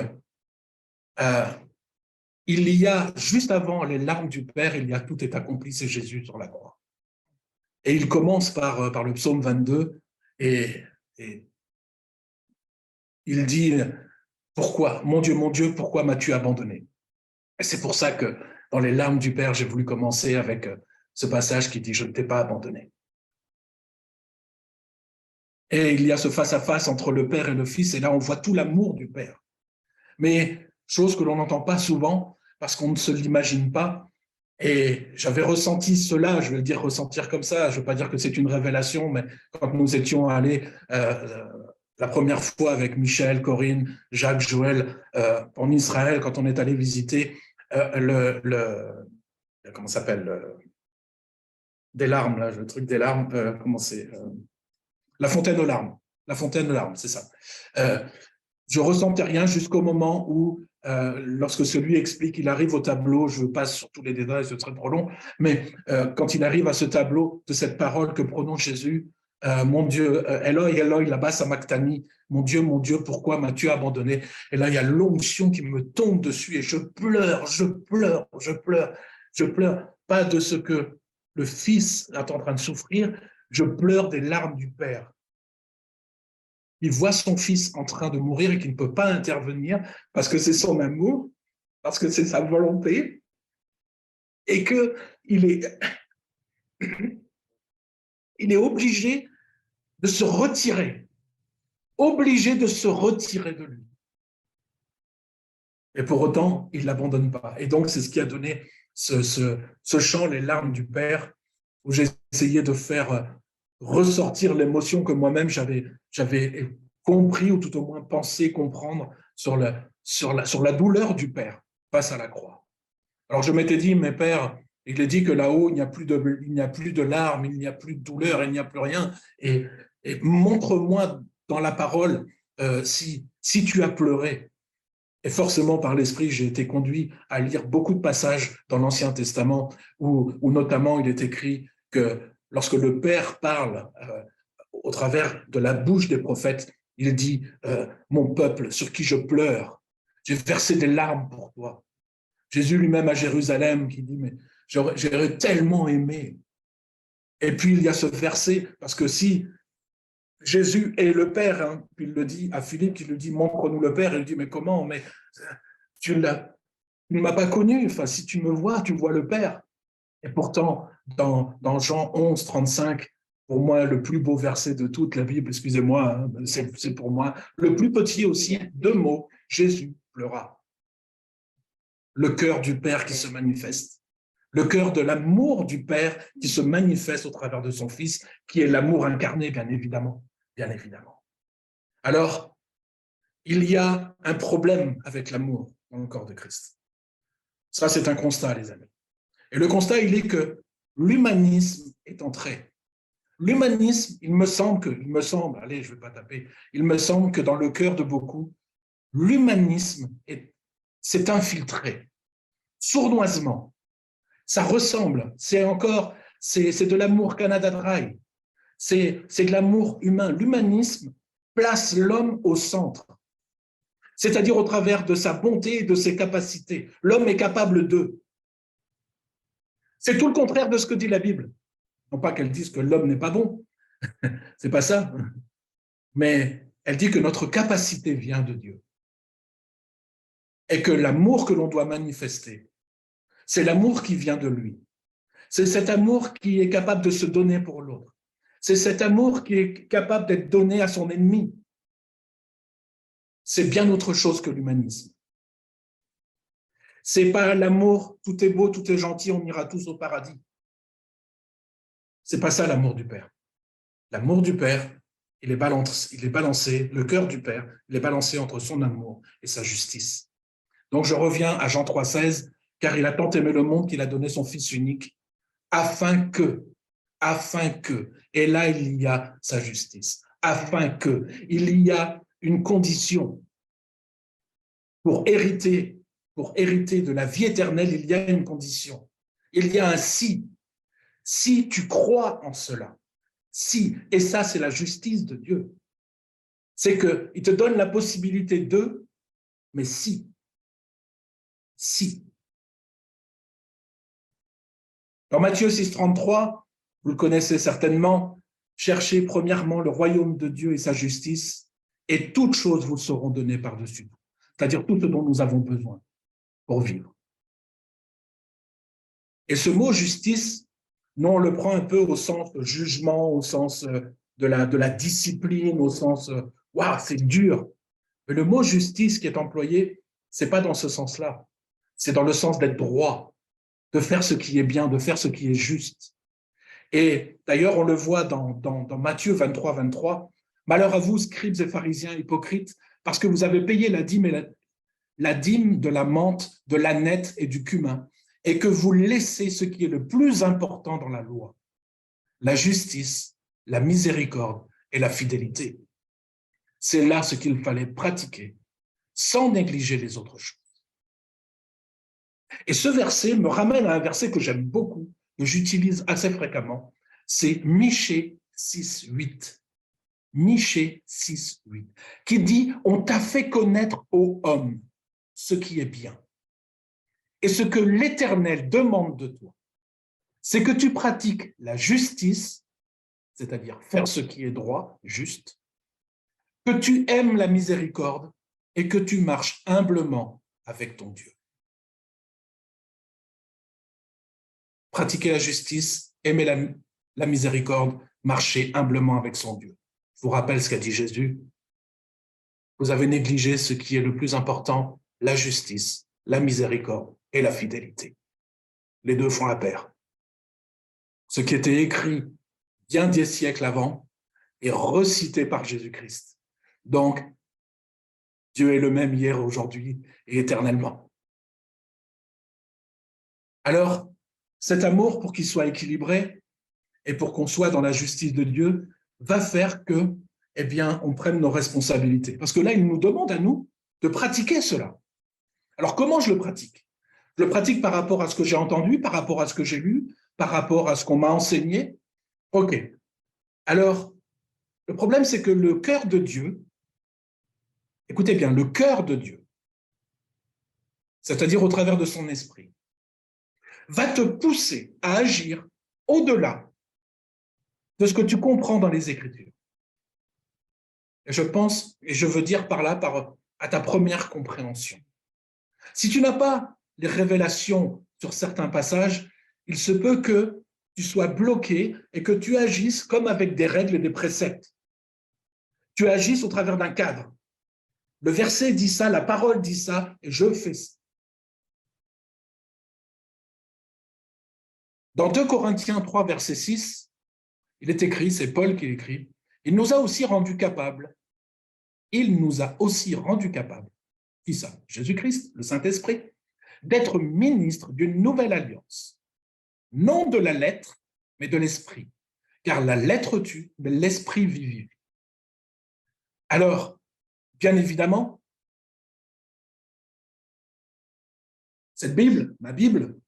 il y a, juste avant les larmes du Père, il y a tout est accompli, c'est Jésus sur la croix. Et il commence par le psaume 22 et il dit « Pourquoi, mon Dieu, pourquoi m'as-tu abandonné ?» Et c'est pour ça que dans les larmes du Père, j'ai voulu commencer avec ce passage qui dit « Je ne t'ai pas abandonné ». Et il y a ce face-à-face entre le Père et le Fils, et là on voit tout l'amour du Père. Mais chose que l'on n'entend pas souvent, parce qu'on ne se l'imagine pas, et j'avais ressenti cela, je vais le dire ressentir comme ça, je ne veux pas dire que c'est une révélation, mais quand nous étions allés la première fois avec Michel, Corinne, Jacques, Joël, en Israël, quand on est allé visiter comment ça s'appelle, des larmes, là, le truc des larmes, comment c'est la fontaine aux larmes. La fontaine aux larmes, c'est ça. Je ne ressentais rien jusqu'au moment où, lorsque celui explique, il arrive au tableau, je passe sur tous les détails, ce serait trop long, mais quand il arrive à ce tableau de cette parole que prononce Jésus, mon Dieu, Eloi, Eloi, lama sabachthani, mon Dieu, pourquoi m'as-tu abandonné? Et là, il y a l'onction qui me tombe dessus et je pleure, pas de ce que le Fils est en train de souffrir, je pleure des larmes du Père. Il voit son Fils en train de mourir et qu'il ne peut pas intervenir parce que c'est son amour, parce que c'est sa volonté, et qu'il est, il est obligé de se retirer, de lui. Et pour autant, il ne l'abandonne pas. Et donc, c'est ce qui a donné ce chant, Les larmes du Père, où j'ai essayé de faire ressortir l'émotion que moi-même j'avais compris, ou tout au moins pensé comprendre sur la douleur du Père face à la croix. Alors, je m'étais dit, mais Père, il est dit que là-haut, il n'y a plus de larmes, il n'y a plus de douleur, il n'y a plus rien. Et montre-moi dans la parole si tu as pleuré. Et forcément, par l'Esprit, j'ai été conduit à lire beaucoup de passages dans l'Ancien Testament où notamment il est écrit que lorsque le Père parle au travers de la bouche des prophètes, il dit « Mon peuple, sur qui je pleure, j'ai versé des larmes pour toi. » Jésus lui-même à Jérusalem qui dit « Mais j'aurais tellement aimé. » Et puis il y a ce verset, parce que si Jésus est le Père, hein, puis il le dit à Philippe, il lui dit « Montre-nous le Père », il dit « Mais comment? Mais tu ne m'as pas connu, enfin, si tu me vois, tu vois le Père. » Et pourtant, dans Jean 11, 35, pour moi, le plus beau verset de toute la Bible, excusez-moi, hein, c'est pour moi, le plus petit aussi, 2 mots, Jésus pleura. Le cœur du Père qui se manifeste. Le cœur de l'amour du Père qui se manifeste au travers de son Fils, qui est l'amour incarné, bien évidemment. Bien évidemment. Alors, il y a un problème avec l'amour dans le corps de Christ. Ça, c'est un constat, les amis. Et le constat, il est que l'humanisme est entré. L'humanisme, il me semble, allez, je ne vais pas taper, il me semble que dans le cœur de beaucoup, l'humanisme s'est infiltré sournoisement. Ça ressemble, c'est de l'amour Canada Dry, c'est de l'amour humain. L'humanisme place l'homme au centre, c'est-à-dire au travers de sa bonté et de ses capacités. L'homme est capable d'eux. C'est tout le contraire de ce que dit la Bible. Non pas qu'elle dise que l'homme n'est pas bon, c'est pas ça, mais elle dit que notre capacité vient de Dieu et que l'amour que l'on doit manifester, c'est l'amour qui vient de lui. C'est cet amour qui est capable de se donner pour l'autre. C'est cet amour qui est capable d'être donné à son ennemi. C'est bien autre chose que l'humanisme. C'est pas l'amour, tout est beau, tout est gentil, on ira tous au paradis. C'est pas ça l'amour du Père. L'amour du Père, il est balancé, le cœur du Père, il est balancé entre son amour et sa justice. Donc je reviens à Jean 3,16, car il a tant aimé le monde qu'il a donné son Fils unique, afin que, et là il y a sa justice, afin que, il y a une condition pour hériter de la vie éternelle, il y a une condition. Il y a un si. Si tu crois en cela, si, et ça c'est la justice de Dieu, c'est qu'il te donne la possibilité de, mais si. Dans Matthieu 6,33, vous le connaissez certainement, cherchez premièrement le royaume de Dieu et sa justice, et toutes choses vous seront données par-dessus tout, c'est-à-dire tout ce dont nous avons besoin pour vivre. Et ce mot justice, nous on le prend un peu au sens jugement, au sens de la discipline, au sens « waouh, c'est dur ». Mais le mot justice qui est employé, c'est pas dans ce sens-là. C'est dans le sens d'être droit, de faire ce qui est bien, de faire ce qui est juste. Et d'ailleurs, on le voit dans Matthieu 23, 23. « Malheur à vous, scribes et pharisiens hypocrites, parce que vous avez payé la dîme de la menthe, de l'ânette et du cumin, et que vous laissez ce qui est le plus important dans la loi, la justice, la miséricorde et la fidélité. » C'est là ce qu'il fallait pratiquer, sans négliger les autres choses. Et ce verset me ramène à un verset que j'aime beaucoup, que j'utilise assez fréquemment, c'est Michée 6, 8. Michée 6, 8. Qui dit, on t'a fait connaître ô homme ce qui est bien. Et ce que l'Éternel demande de toi, c'est que tu pratiques la justice, c'est-à-dire faire ce qui est droit, juste, que tu aimes la miséricorde et que tu marches humblement avec ton Dieu. Pratiquer la justice, aimer la miséricorde, marcher humblement avec son Dieu. Je vous rappelle ce qu'a dit Jésus. Vous avez négligé ce qui est le plus important, la justice, la miséricorde et la fidélité. Les deux font la paire. Ce qui était écrit bien des siècles avant est recité par Jésus-Christ. Donc, Dieu est le même hier, aujourd'hui et éternellement. Alors, cet amour, pour qu'il soit équilibré et pour qu'on soit dans la justice de Dieu, va faire que, eh bien, on prenne nos responsabilités. Parce que là, il nous demande à nous de pratiquer cela. Alors, comment je le pratique? Je le pratique par rapport à ce que j'ai entendu, par rapport à ce que j'ai lu, par rapport à ce qu'on m'a enseigné. OK. Alors, le problème, c'est que le cœur de Dieu, écoutez bien, le cœur de Dieu, c'est-à-dire au travers de son esprit, va te pousser à agir au-delà de ce que tu comprends dans les Écritures. Et je pense, et je veux dire par là, à ta première compréhension. Si tu n'as pas les révélations sur certains passages, il se peut que tu sois bloqué et que tu agisses comme avec des règles et des préceptes. Tu agisses au travers d'un cadre. Le verset dit ça, la parole dit ça, et je fais ça. Dans 2 Corinthiens 3, verset 6, il est écrit, c'est Paul qui l'écrit, il nous a aussi rendus capables. Il nous a aussi rendus capables. Qui ça? Jésus-Christ, le Saint-Esprit, d'être ministre d'une nouvelle alliance. Non de la lettre, mais de l'esprit. Car la lettre tue, mais l'esprit vivifie. Alors, bien évidemment, cette Bible, ma Bible,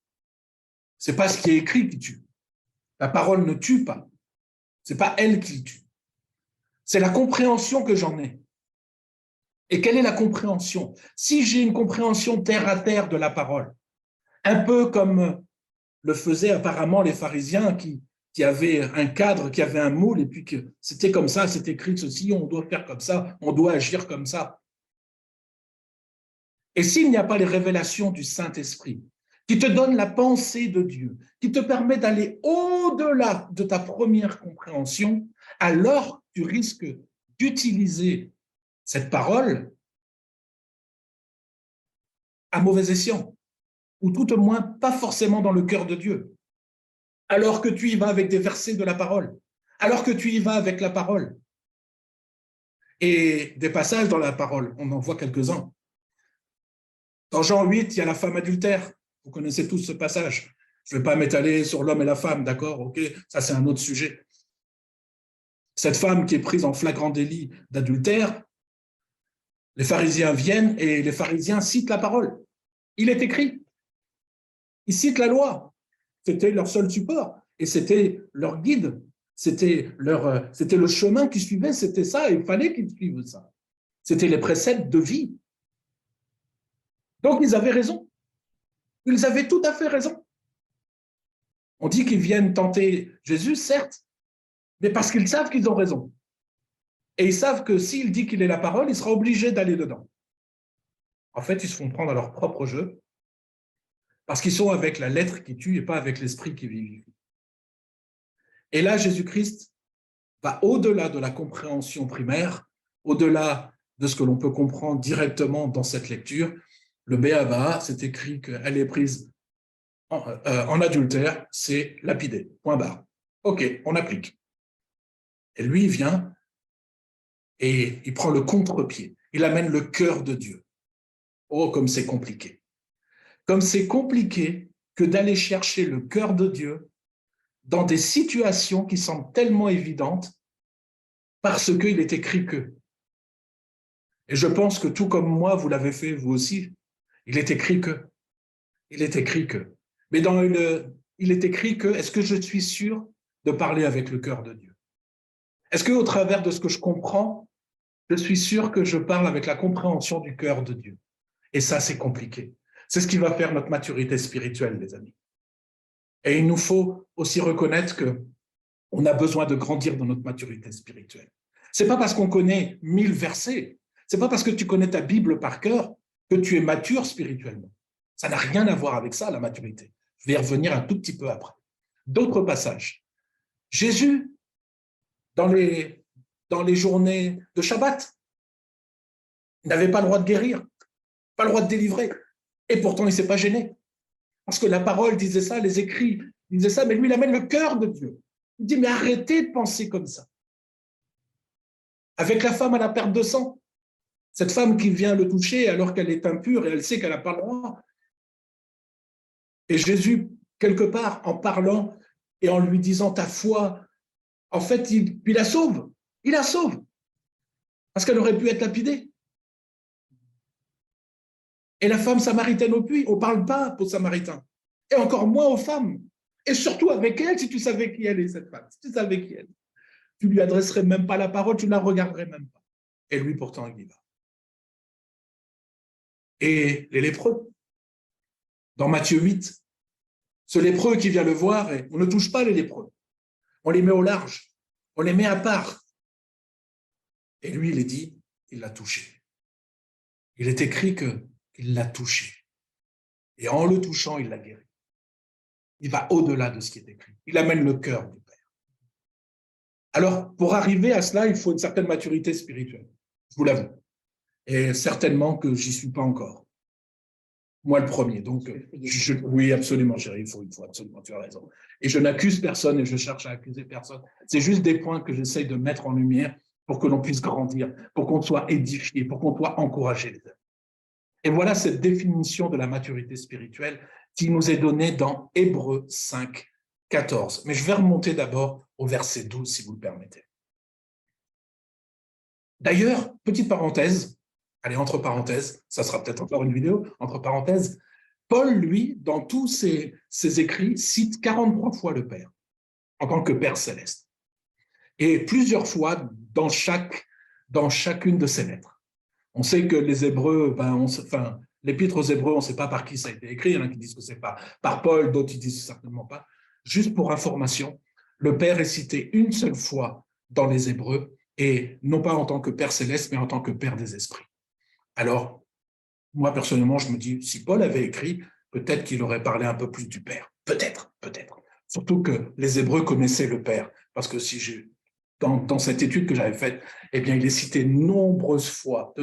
c'est pas ce qui est écrit qui tue. La parole ne tue pas. C'est pas elle qui tue. C'est la compréhension que j'en ai. Et quelle est la compréhension? Si j'ai une compréhension terre à terre de la parole, un peu comme le faisaient apparemment les pharisiens qui avaient un cadre, qui avaient un moule, et puis que c'était comme ça, c'est écrit ceci, on doit faire comme ça, on doit agir comme ça. Et s'il n'y a pas les révélations du Saint-Esprit, qui te donne la pensée de Dieu, qui te permet d'aller au-delà de ta première compréhension, alors tu risques d'utiliser cette parole à mauvais escient, ou tout au moins pas forcément dans le cœur de Dieu, alors que tu y vas avec des versets de la parole, alors que tu y vas avec la parole. Et des passages dans la parole, on en voit quelques-uns. Dans Jean 8, il y a la femme adultère. Vous connaissez tous ce passage. Je ne vais pas m'étaler sur l'homme et la femme, d'accord? Ok, ça c'est un autre sujet. Cette femme qui est prise en flagrant délit d'adultère, les pharisiens viennent et les pharisiens citent la parole. Il est écrit. Ils citent la loi. C'était leur seul support et c'était leur guide. C'était le chemin qu'ils suivaient, c'était ça, et il fallait qu'ils suivent ça. C'était les préceptes de vie. Donc, ils avaient raison. Ils avaient tout à fait raison. On dit qu'ils viennent tenter Jésus, certes, mais parce qu'ils savent qu'ils ont raison. Et ils savent que s'il dit qu'il est la parole, il sera obligé d'aller dedans. En fait, ils se font prendre à leur propre jeu parce qu'ils sont avec la lettre qui tue et pas avec l'esprit qui vivifie. Et là, Jésus-Christ va au-delà de la compréhension primaire, au-delà de ce que l'on peut comprendre directement dans cette lecture. Le Béaba, c'est écrit qu'elle est prise en adultère, c'est lapidé, point barre. OK, on applique. Et lui, il vient et il prend le contre-pied. Il amène le cœur de Dieu. Oh, comme c'est compliqué. Comme c'est compliqué que d'aller chercher le cœur de Dieu dans des situations qui semblent tellement évidentes parce qu'il est écrit que. Et je pense que tout comme moi, vous l'avez fait, vous aussi, il est écrit que. Il est écrit que. Mais il est écrit que, est-ce que je suis sûr de parler avec le cœur de Dieu? Est-ce qu'au travers de ce que je comprends, je suis sûr que je parle avec la compréhension du cœur de Dieu? Et ça, c'est compliqué. C'est ce qui va faire notre maturité spirituelle, les amis. Et il nous faut aussi reconnaître qu'on a besoin de grandir dans notre maturité spirituelle. C'est pas parce qu'on connaît 1000 versets, c'est pas parce que tu connais ta Bible par cœur que tu es mature spirituellement. Ça n'a rien à voir avec ça, la maturité. Je vais y revenir un tout petit peu après. D'autres passages. Jésus, dans les journées de Shabbat, il n'avait pas le droit de guérir, pas le droit de délivrer. Et pourtant, il ne s'est pas gêné. Parce que la parole disait ça, les écrits disaient ça, mais lui, il amène le cœur de Dieu. Il dit, mais arrêtez de penser comme ça. Avec la femme à la perte de sang, cette femme qui vient le toucher alors qu'elle est impure et elle sait qu'elle n'a pas le droit. Et Jésus, quelque part, en parlant et en lui disant ta foi, en fait, il la sauve. Il la sauve. Parce qu'elle aurait pu être lapidée. Et la femme samaritaine au puits, on ne parle pas aux Samaritains. Et encore moins aux femmes. Et surtout avec elle, si tu savais qui elle est, cette femme. Si tu savais qui elle est. Tu ne lui adresserais même pas la parole, tu ne la regarderais même pas. Et lui, pourtant, il y va. Et les lépreux, dans Matthieu 8, ce lépreux qui vient le voir, et on ne touche pas les lépreux. On les met au large, on les met à part. Et lui, il est dit, il l'a touché. Il est écrit qu'il l'a touché. Et en le touchant, il l'a guéri. Il va au-delà de ce qui est écrit. Il amène le cœur du Père. Alors, pour arriver à cela, il faut une certaine maturité spirituelle. Je vous l'avoue. Et certainement que j'y suis pas encore. Moi, le premier. Donc, oui, absolument, chérie, il faut absolument, tu as raison. Et je n'accuse personne et je cherche à accuser personne. C'est juste des points que j'essaye de mettre en lumière pour que l'on puisse grandir, pour qu'on soit édifié, pour qu'on soit encouragé, les amis. Et voilà cette définition de la maturité spirituelle qui nous est donnée dans Hébreux 5, 14. Mais je vais remonter d'abord au verset 12, si vous le permettez. D'ailleurs, petite parenthèse, allez, entre parenthèses, ça sera peut-être encore une vidéo, entre parenthèses, Paul, lui, dans tous ses écrits, cite 43 fois le Père, en tant que Père céleste. Et plusieurs fois dans chacune de ses lettres. On sait que les Hébreux, l'épître aux Hébreux, on ne sait pas par qui ça a été écrit, il y en a qui disent que c'est par Paul, d'autres qui disent certainement pas. Juste pour information, le Père est cité une seule fois dans les Hébreux, et non pas en tant que Père céleste, mais en tant que Père des esprits. Alors, moi, personnellement, je me dis, si Paul avait écrit, peut-être qu'il aurait parlé un peu plus du Père. Peut-être. Surtout que les Hébreux connaissaient le Père, parce que dans cette étude que j'avais faite, eh bien, il est cité de nombreuses fois,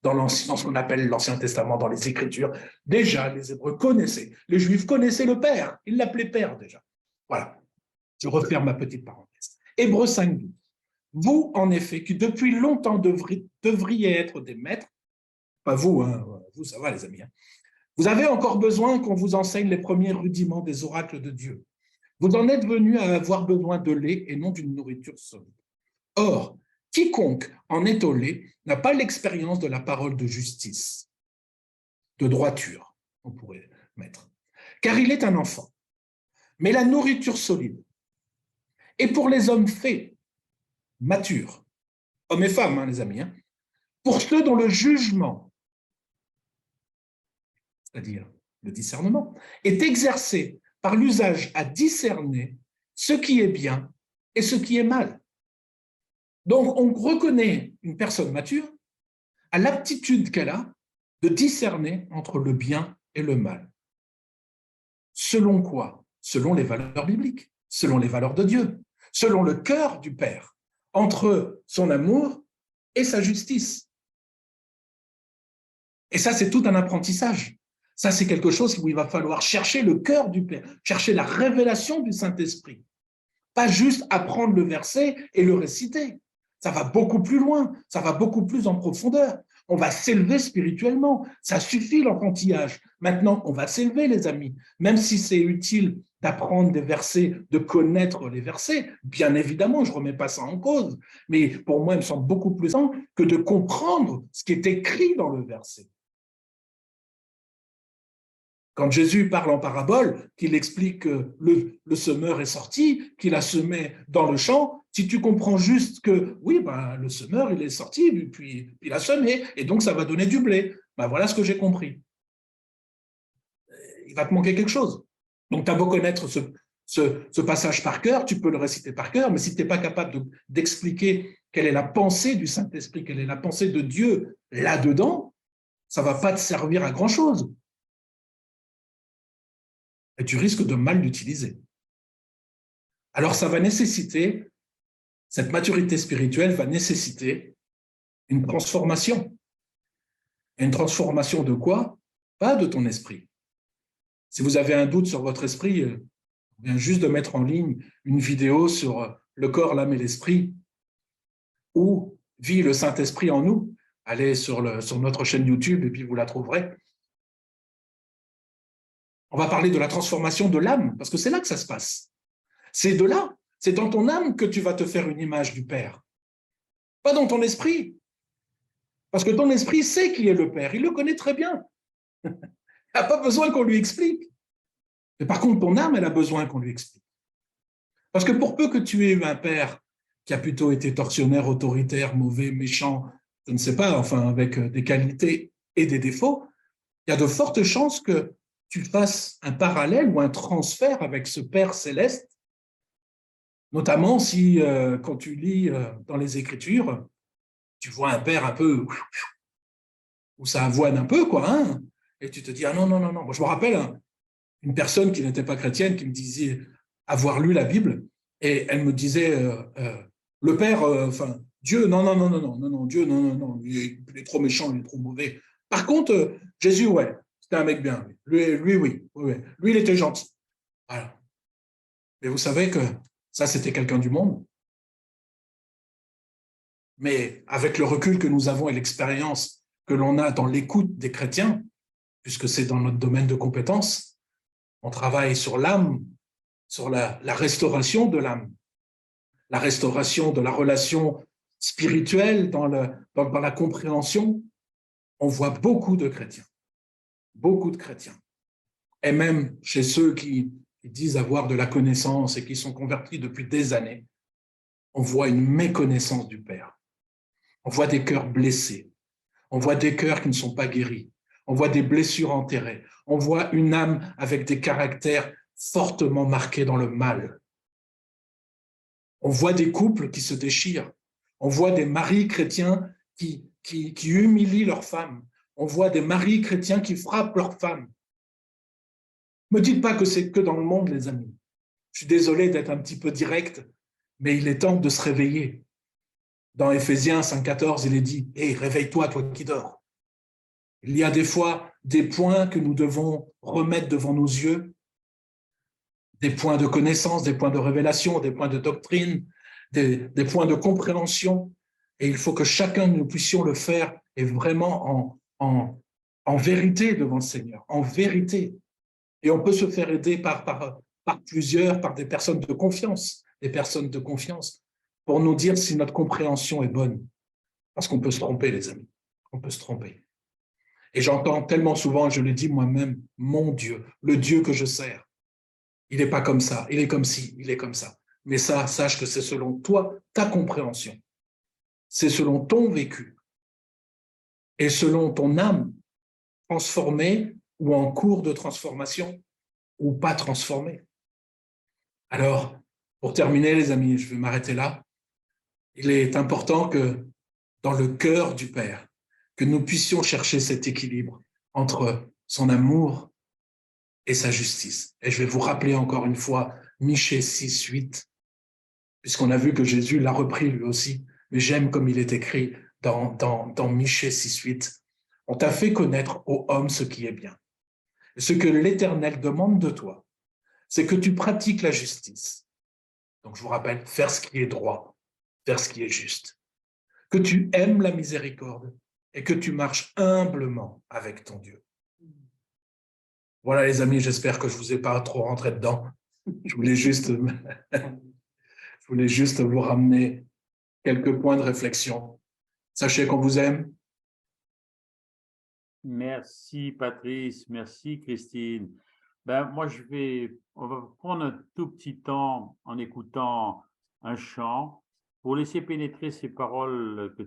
dans ce qu'on appelle l'Ancien Testament, dans les Écritures. Déjà, les Hébreux connaissaient, les Juifs connaissaient le Père, ils l'appelaient Père déjà. Voilà, je referme ma petite parenthèse. Hébreux 5, 12. Vous, en effet, qui depuis longtemps devriez être des maîtres, pas vous, hein, vous ça va les amis, hein. Vous avez encore besoin qu'on vous enseigne les premiers rudiments des oracles de Dieu. Vous en êtes venus à avoir besoin de lait et non d'une nourriture solide. Or, quiconque en est au lait n'a pas l'expérience de la parole de justice, de droiture, on pourrait mettre, car il est un enfant. Mais la nourriture solide est pour les hommes faits, matures, hommes et femmes, hein, les amis, hein, pour ceux dont le jugement, c'est-à-dire le discernement, est exercé par l'usage à discerner ce qui est bien et ce qui est mal. Donc, on reconnaît une personne mature à l'aptitude qu'elle a de discerner entre le bien et le mal. Selon quoi? Selon les valeurs bibliques, selon les valeurs de Dieu, selon le cœur du Père, entre son amour et sa justice. Et ça, c'est tout un apprentissage. Ça, c'est quelque chose où il va falloir chercher le cœur du Père, chercher la révélation du Saint-Esprit. Pas juste apprendre le verset et le réciter. Ça va beaucoup plus loin, ça va beaucoup plus en profondeur. On va s'élever spirituellement. Ça suffit l'enfantillage. Maintenant, on va s'élever, les amis. Même si c'est utile d'apprendre des versets, de connaître les versets, bien évidemment, je ne remets pas ça en cause. Mais pour moi, il me semble beaucoup plus important que de comprendre ce qui est écrit dans le verset. Quand Jésus parle en parabole, qu'il explique que le semeur est sorti, qu'il a semé dans le champ, Si tu comprends juste que, oui, ben, le semeur, il est sorti, puis il a semé, et donc ça va donner du blé. Ben, voilà ce que j'ai compris. Il va te manquer quelque chose. Donc, tu as beau connaître ce passage par cœur, tu peux le réciter par cœur, mais si tu n'es pas capable d'expliquer quelle est la pensée du Saint-Esprit, quelle est la pensée de Dieu là-dedans, ça ne va pas te servir à grand-chose. Et tu risques de mal l'utiliser. Alors, ça va nécessiter, cette maturité spirituelle va nécessiter une transformation. Et une transformation de quoi? Pas de ton esprit. Si vous avez un doute sur votre esprit, je viens juste de mettre en ligne une vidéo sur le corps, l'âme et l'esprit, où vit le Saint-Esprit en nous. Allez sur notre chaîne YouTube et puis vous la trouverez. On va parler de la transformation de l'âme, parce que c'est là que ça se passe. C'est de là, c'est dans ton âme que tu vas te faire une image du Père. Pas dans ton esprit. Parce que ton esprit sait qui est le Père, il le connaît très bien. Il n'a pas besoin qu'on lui explique. Mais par contre, ton âme, elle a besoin qu'on lui explique. Parce que pour peu que tu aies eu un père qui a plutôt été tortionnaire, autoritaire, mauvais, méchant, je ne sais pas, enfin, avec des qualités et des défauts, il y a de fortes chances que tu fasses un parallèle ou un transfert avec ce Père céleste, notamment si, quand tu lis dans les Écritures, tu vois un père un peu, où ça avoine un peu, quoi, hein, et tu te dis, ah non, non, non, non. Moi, je me rappelle une personne qui n'était pas chrétienne qui me disait avoir lu la Bible, et elle me disait, le père, enfin, Dieu, non, non, non, non, non, non, non, Dieu, non, non, non, il est trop méchant, il est trop mauvais. Par contre, Jésus, ouais, c'était un mec bien. Lui, oui, oui. Lui, il était gentil. Voilà. Mais vous savez que ça, c'était quelqu'un du monde. Mais avec le recul que nous avons et l'expérience que l'on a dans l'écoute des chrétiens, puisque c'est dans notre domaine de compétences, on travaille sur l'âme, sur la restauration de l'âme, la restauration de la relation spirituelle dans la compréhension. On voit beaucoup de chrétiens, et même chez ceux qui disent avoir de la connaissance et qui sont convertis depuis des années, on voit une méconnaissance du Père. On voit des cœurs blessés, on voit des cœurs qui ne sont pas guéris, on voit des blessures enterrées, on voit une âme avec des caractères fortement marqués dans le mal. On voit des couples qui se déchirent, on voit des maris chrétiens qui humilient leurs femmes, on voit des maris chrétiens qui frappent leurs femmes. Ne me dites pas que c'est que dans le monde, les amis. Je suis désolé d'être un petit peu direct, mais il est temps de se réveiller. Dans Éphésiens 5,14, il est dit « Hé, réveille-toi, toi qui dors ». Il y a des fois des points que nous devons remettre devant nos yeux, des points de connaissance, des points de révélation, des points de doctrine, des points de compréhension, et il faut que chacun de nous puissions le faire et vraiment en vérité devant le Seigneur, en vérité. Et on peut se faire aider par plusieurs, par des personnes de confiance, pour nous dire si notre compréhension est bonne. Parce qu'on peut se tromper, les amis. On peut se tromper. Et j'entends tellement souvent, je le dis moi-même, mon Dieu, le Dieu que je sers, il n'est pas comme ça, il est comme ci, il est comme ça. Mais ça, sache que c'est selon toi, ta compréhension. C'est selon ton vécu. Et selon ton âme transformée ou en cours de transformation ou pas transformée. Alors, pour terminer, les amis, je vais m'arrêter là. Il est important que dans le cœur du Père, que nous puissions chercher cet équilibre entre son amour et sa justice. Et je vais vous rappeler encore une fois Michée 6:8, puisqu'on a vu que Jésus l'a repris lui aussi, mais j'aime comme il est écrit dans Michée 6:8. On t'a fait connaître, ô homme, ce qui est bien. Et ce que l'Éternel demande de toi, c'est que tu pratiques la justice. Donc je vous rappelle, faire ce qui est droit, faire ce qui est juste. Que tu aimes la miséricorde et que tu marches humblement avec ton Dieu. Voilà les amis, j'espère que je ne vous ai pas trop rentré dedans. Je voulais juste vous ramener quelques points de réflexion. Sachez qu'on vous aime. Merci Patrice, merci Christine. Ben, moi, on va prendre un tout petit temps en écoutant un chant pour laisser pénétrer ces paroles que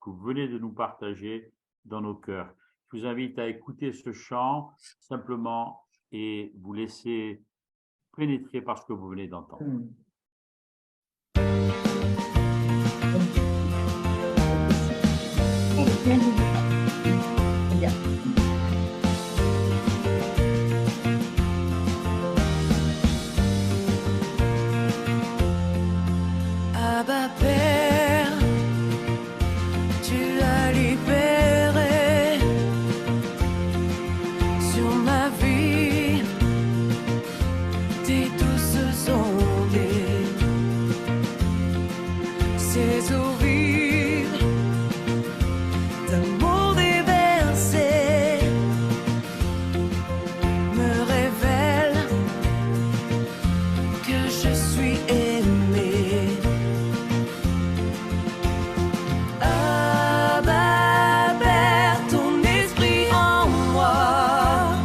vous venez de nous partager dans nos cœurs. Je vous invite à écouter ce chant simplement et vous laisser pénétrer par ce que vous venez d'entendre. Abba Père, tu as libéré sur ma vie tes douces ondées, ces eaux vives d'amour déversées me révèlent que je suis aimé. Abba Père, ton esprit en moi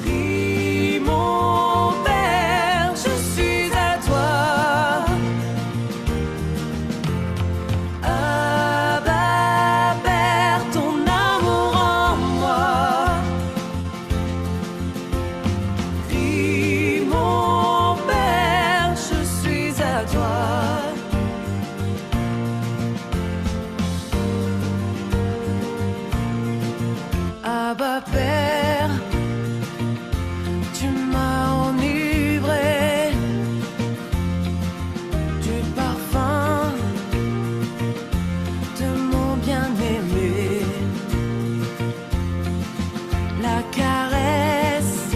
crie mon Père, je suis à toi. Abba Père, ton amour en moi crie mon Père, je suis à toi. Abba Père, tu m'as enivré du parfum de mon bien-aimé, la caresse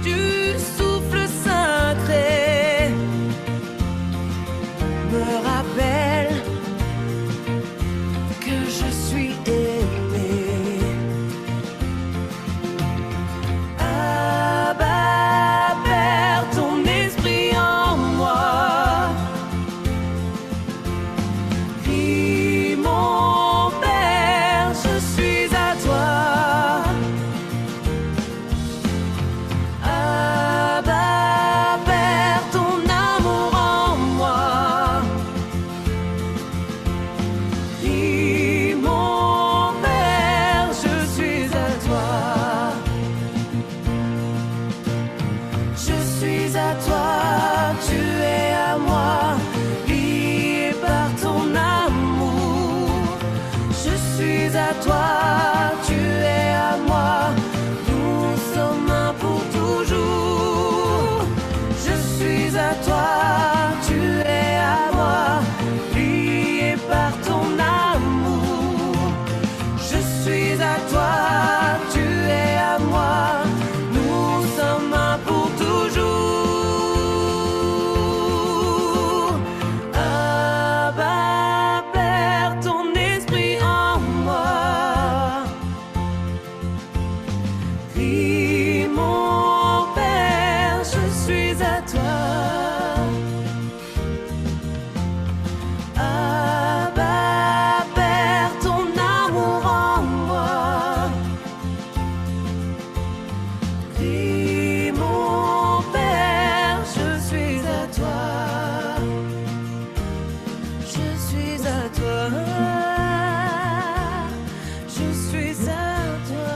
du souffle sacré me rappelle que je suis aimé. Abba Père, ton esprit en moi crie mon Père, je suis à toi. Abba Père, ton amour en moi crie mon Père, je suis à toi. Je suis à toi, tu es à moi, lié par ton amour. Je suis à toi, tu es à moi, nous sommes un pour toujours. Je suis à toi, tu es à moi, lié par ton amour. Je suis à toi, tu es à moi, nous sommes un pour toujours. Abba Père, ton esprit en moi crie mon Père, je suis à toi. Abba Père, ton amour en moi crie mon Père, je suis à toi. Je suis à toi. Je suis à toi.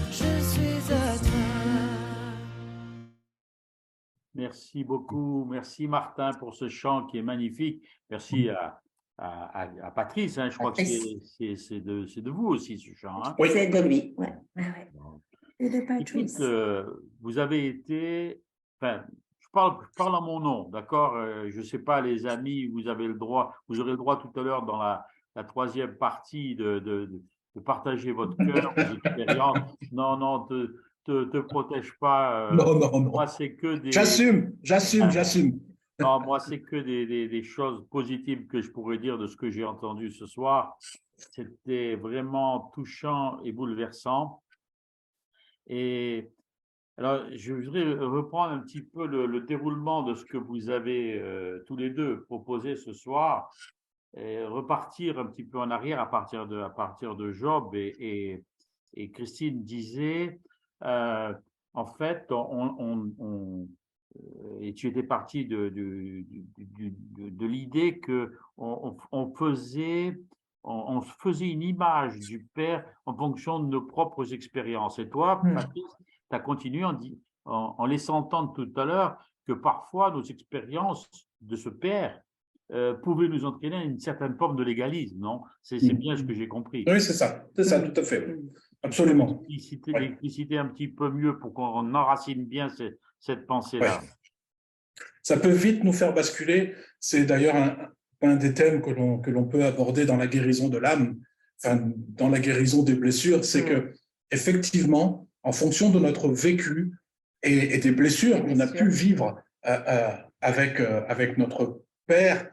Je suis à toi. Merci beaucoup. Merci Martin pour ce chant qui est magnifique. Merci à Patrice. Je crois que c'est de vous aussi ce chant. Oui, c'est de lui. Ouais. Et de Écoute, Patrice. vous avez été, enfin, je parle en mon nom, d'accord? Je ne sais pas, les amis, vous aurez le droit tout à l'heure dans la troisième partie de partager votre cœur, vos expériences. Non, te protège pas. Non. Moi, c'est que des. J'assume. Non, moi, c'est que des choses positives que je pourrais dire de ce que j'ai entendu ce soir. C'était vraiment touchant et bouleversant. Et alors, je voudrais reprendre un petit peu le déroulement de ce que vous avez tous les deux proposé ce soir et repartir un petit peu en arrière à partir de Job. Et Christine disait, en fait, et tu étais parti de l'idée que on faisait une image du Père en fonction de nos propres expériences. Et toi, Patrice, tu as continué en laissant entendre tout à l'heure que parfois nos expériences de ce Père pouvaient nous entraîner à une certaine forme de légalisme, non? C'est bien ce que j'ai compris. Oui, c'est ça, tout à fait. Absolument. Expliciter un petit peu mieux pour qu'on enracine bien cette pensée-là. Ouais. Ça peut vite nous faire basculer. C'est d'ailleurs un des thèmes que l'on peut aborder dans la guérison de l'âme, enfin, dans la guérison des blessures, c'est que effectivement, en fonction de notre vécu et des blessures qu'on a pu vivre avec notre Père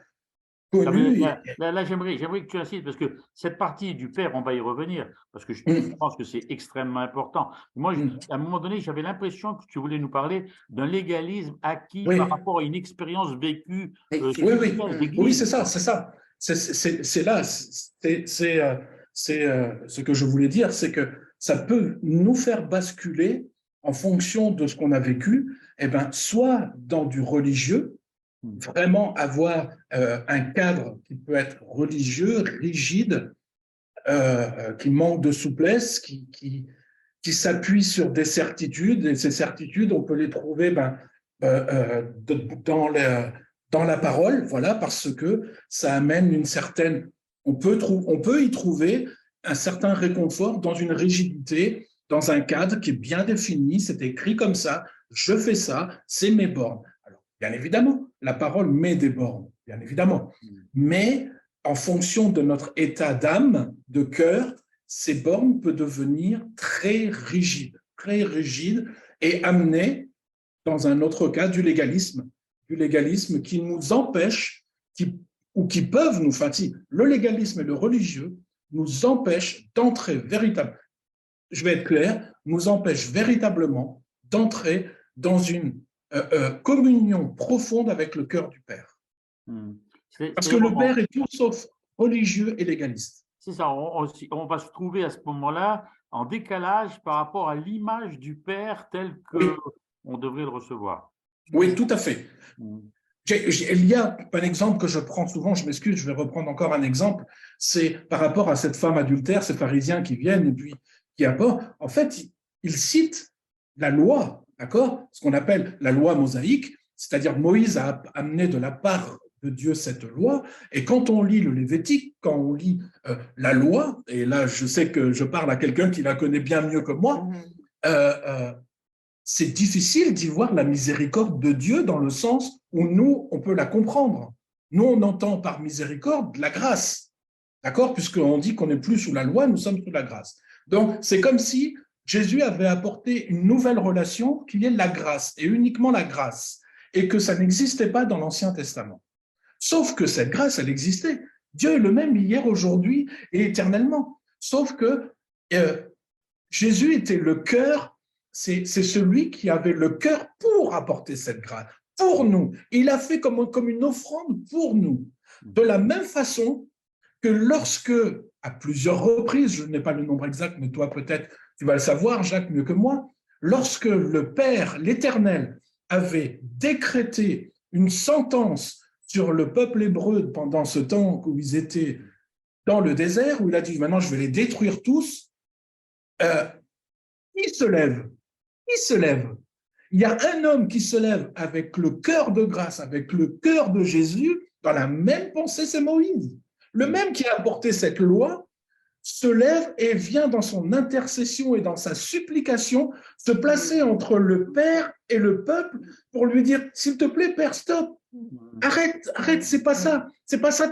connu. Là, j'aimerais que tu insistes, parce que cette partie du Père, on va y revenir, parce que je pense que c'est extrêmement important. Moi, à un moment donné, j'avais l'impression que tu voulais nous parler d'un légalisme acquis par rapport à une expérience vécue. Oui, c'est ça. C'est là, c'est ce que je voulais dire, c'est que ça peut nous faire basculer en fonction de ce qu'on a vécu, soit dans du religieux, vraiment avoir un cadre qui peut être religieux, rigide, qui manque de souplesse, qui s'appuie sur des certitudes, et ces certitudes, on peut les trouver dans la parole, voilà, parce que ça amène une certaine… On peut y trouver un certain réconfort dans une rigidité, dans un cadre qui est bien défini, c'est écrit comme ça, je fais ça, c'est mes bornes. Alors, bien évidemment, la parole met des bornes, bien évidemment, mais en fonction de notre état d'âme, de cœur, ces bornes peuvent devenir très rigides et amener, dans un autre cas, du légalisme qui nous empêche, qui peuvent nous fatiguer. Le légalisme et le religieux nous empêchent d'entrer véritablement, je vais être clair, nous empêchent véritablement d'entrer dans une communion profonde avec le cœur du Père. Parce que le Père est tout sauf religieux et légaliste. C'est ça, on va se trouver à ce moment-là en décalage par rapport à l'image du Père tel qu'on devrait le recevoir. Oui, tout à fait. Il y a un exemple que je prends souvent, je m'excuse, je vais reprendre encore un exemple, c'est par rapport à cette femme adultère, ces pharisiens qui viennent et puis qui abordent. En fait, ils citent la loi, d'accord, ce qu'on appelle la loi mosaïque, c'est-à-dire Moïse a amené de la part de Dieu cette loi, et quand on lit le Lévitique, quand on lit la loi, et là je sais que je parle à quelqu'un qui la connaît bien mieux que moi, c'est difficile d'y voir la miséricorde de Dieu dans le sens où nous, on peut la comprendre. Nous, on entend par miséricorde la grâce, d'accord, puisqu'on dit qu'on n'est plus sous la loi, nous sommes sous la grâce. Donc, c'est comme si Jésus avait apporté une nouvelle relation qui est la grâce, et uniquement la grâce, et que ça n'existait pas dans l'Ancien Testament. Sauf que cette grâce, elle existait. Dieu est le même hier, aujourd'hui et éternellement. Sauf que Jésus était le cœur, c'est celui qui avait le cœur pour apporter cette grâce, pour nous. Il a fait comme une offrande pour nous. De la même façon que lorsque, à plusieurs reprises, je n'ai pas le nombre exact, mais toi peut-être tu vas le savoir, Jacques, mieux que moi, lorsque le Père, l'Éternel, avait décrété une sentence sur le peuple hébreu pendant ce temps où ils étaient dans le désert, où il a dit « maintenant je vais les détruire tous », il se lève. Il y a un homme qui se lève avec le cœur de grâce, avec le cœur de Jésus, dans la même pensée, c'est Moïse. Le même qui a apporté cette loi se lève et vient dans son intercession et dans sa supplication se placer entre le Père et le peuple pour lui dire « S'il te plaît, Père, stop, arrête, c'est pas ça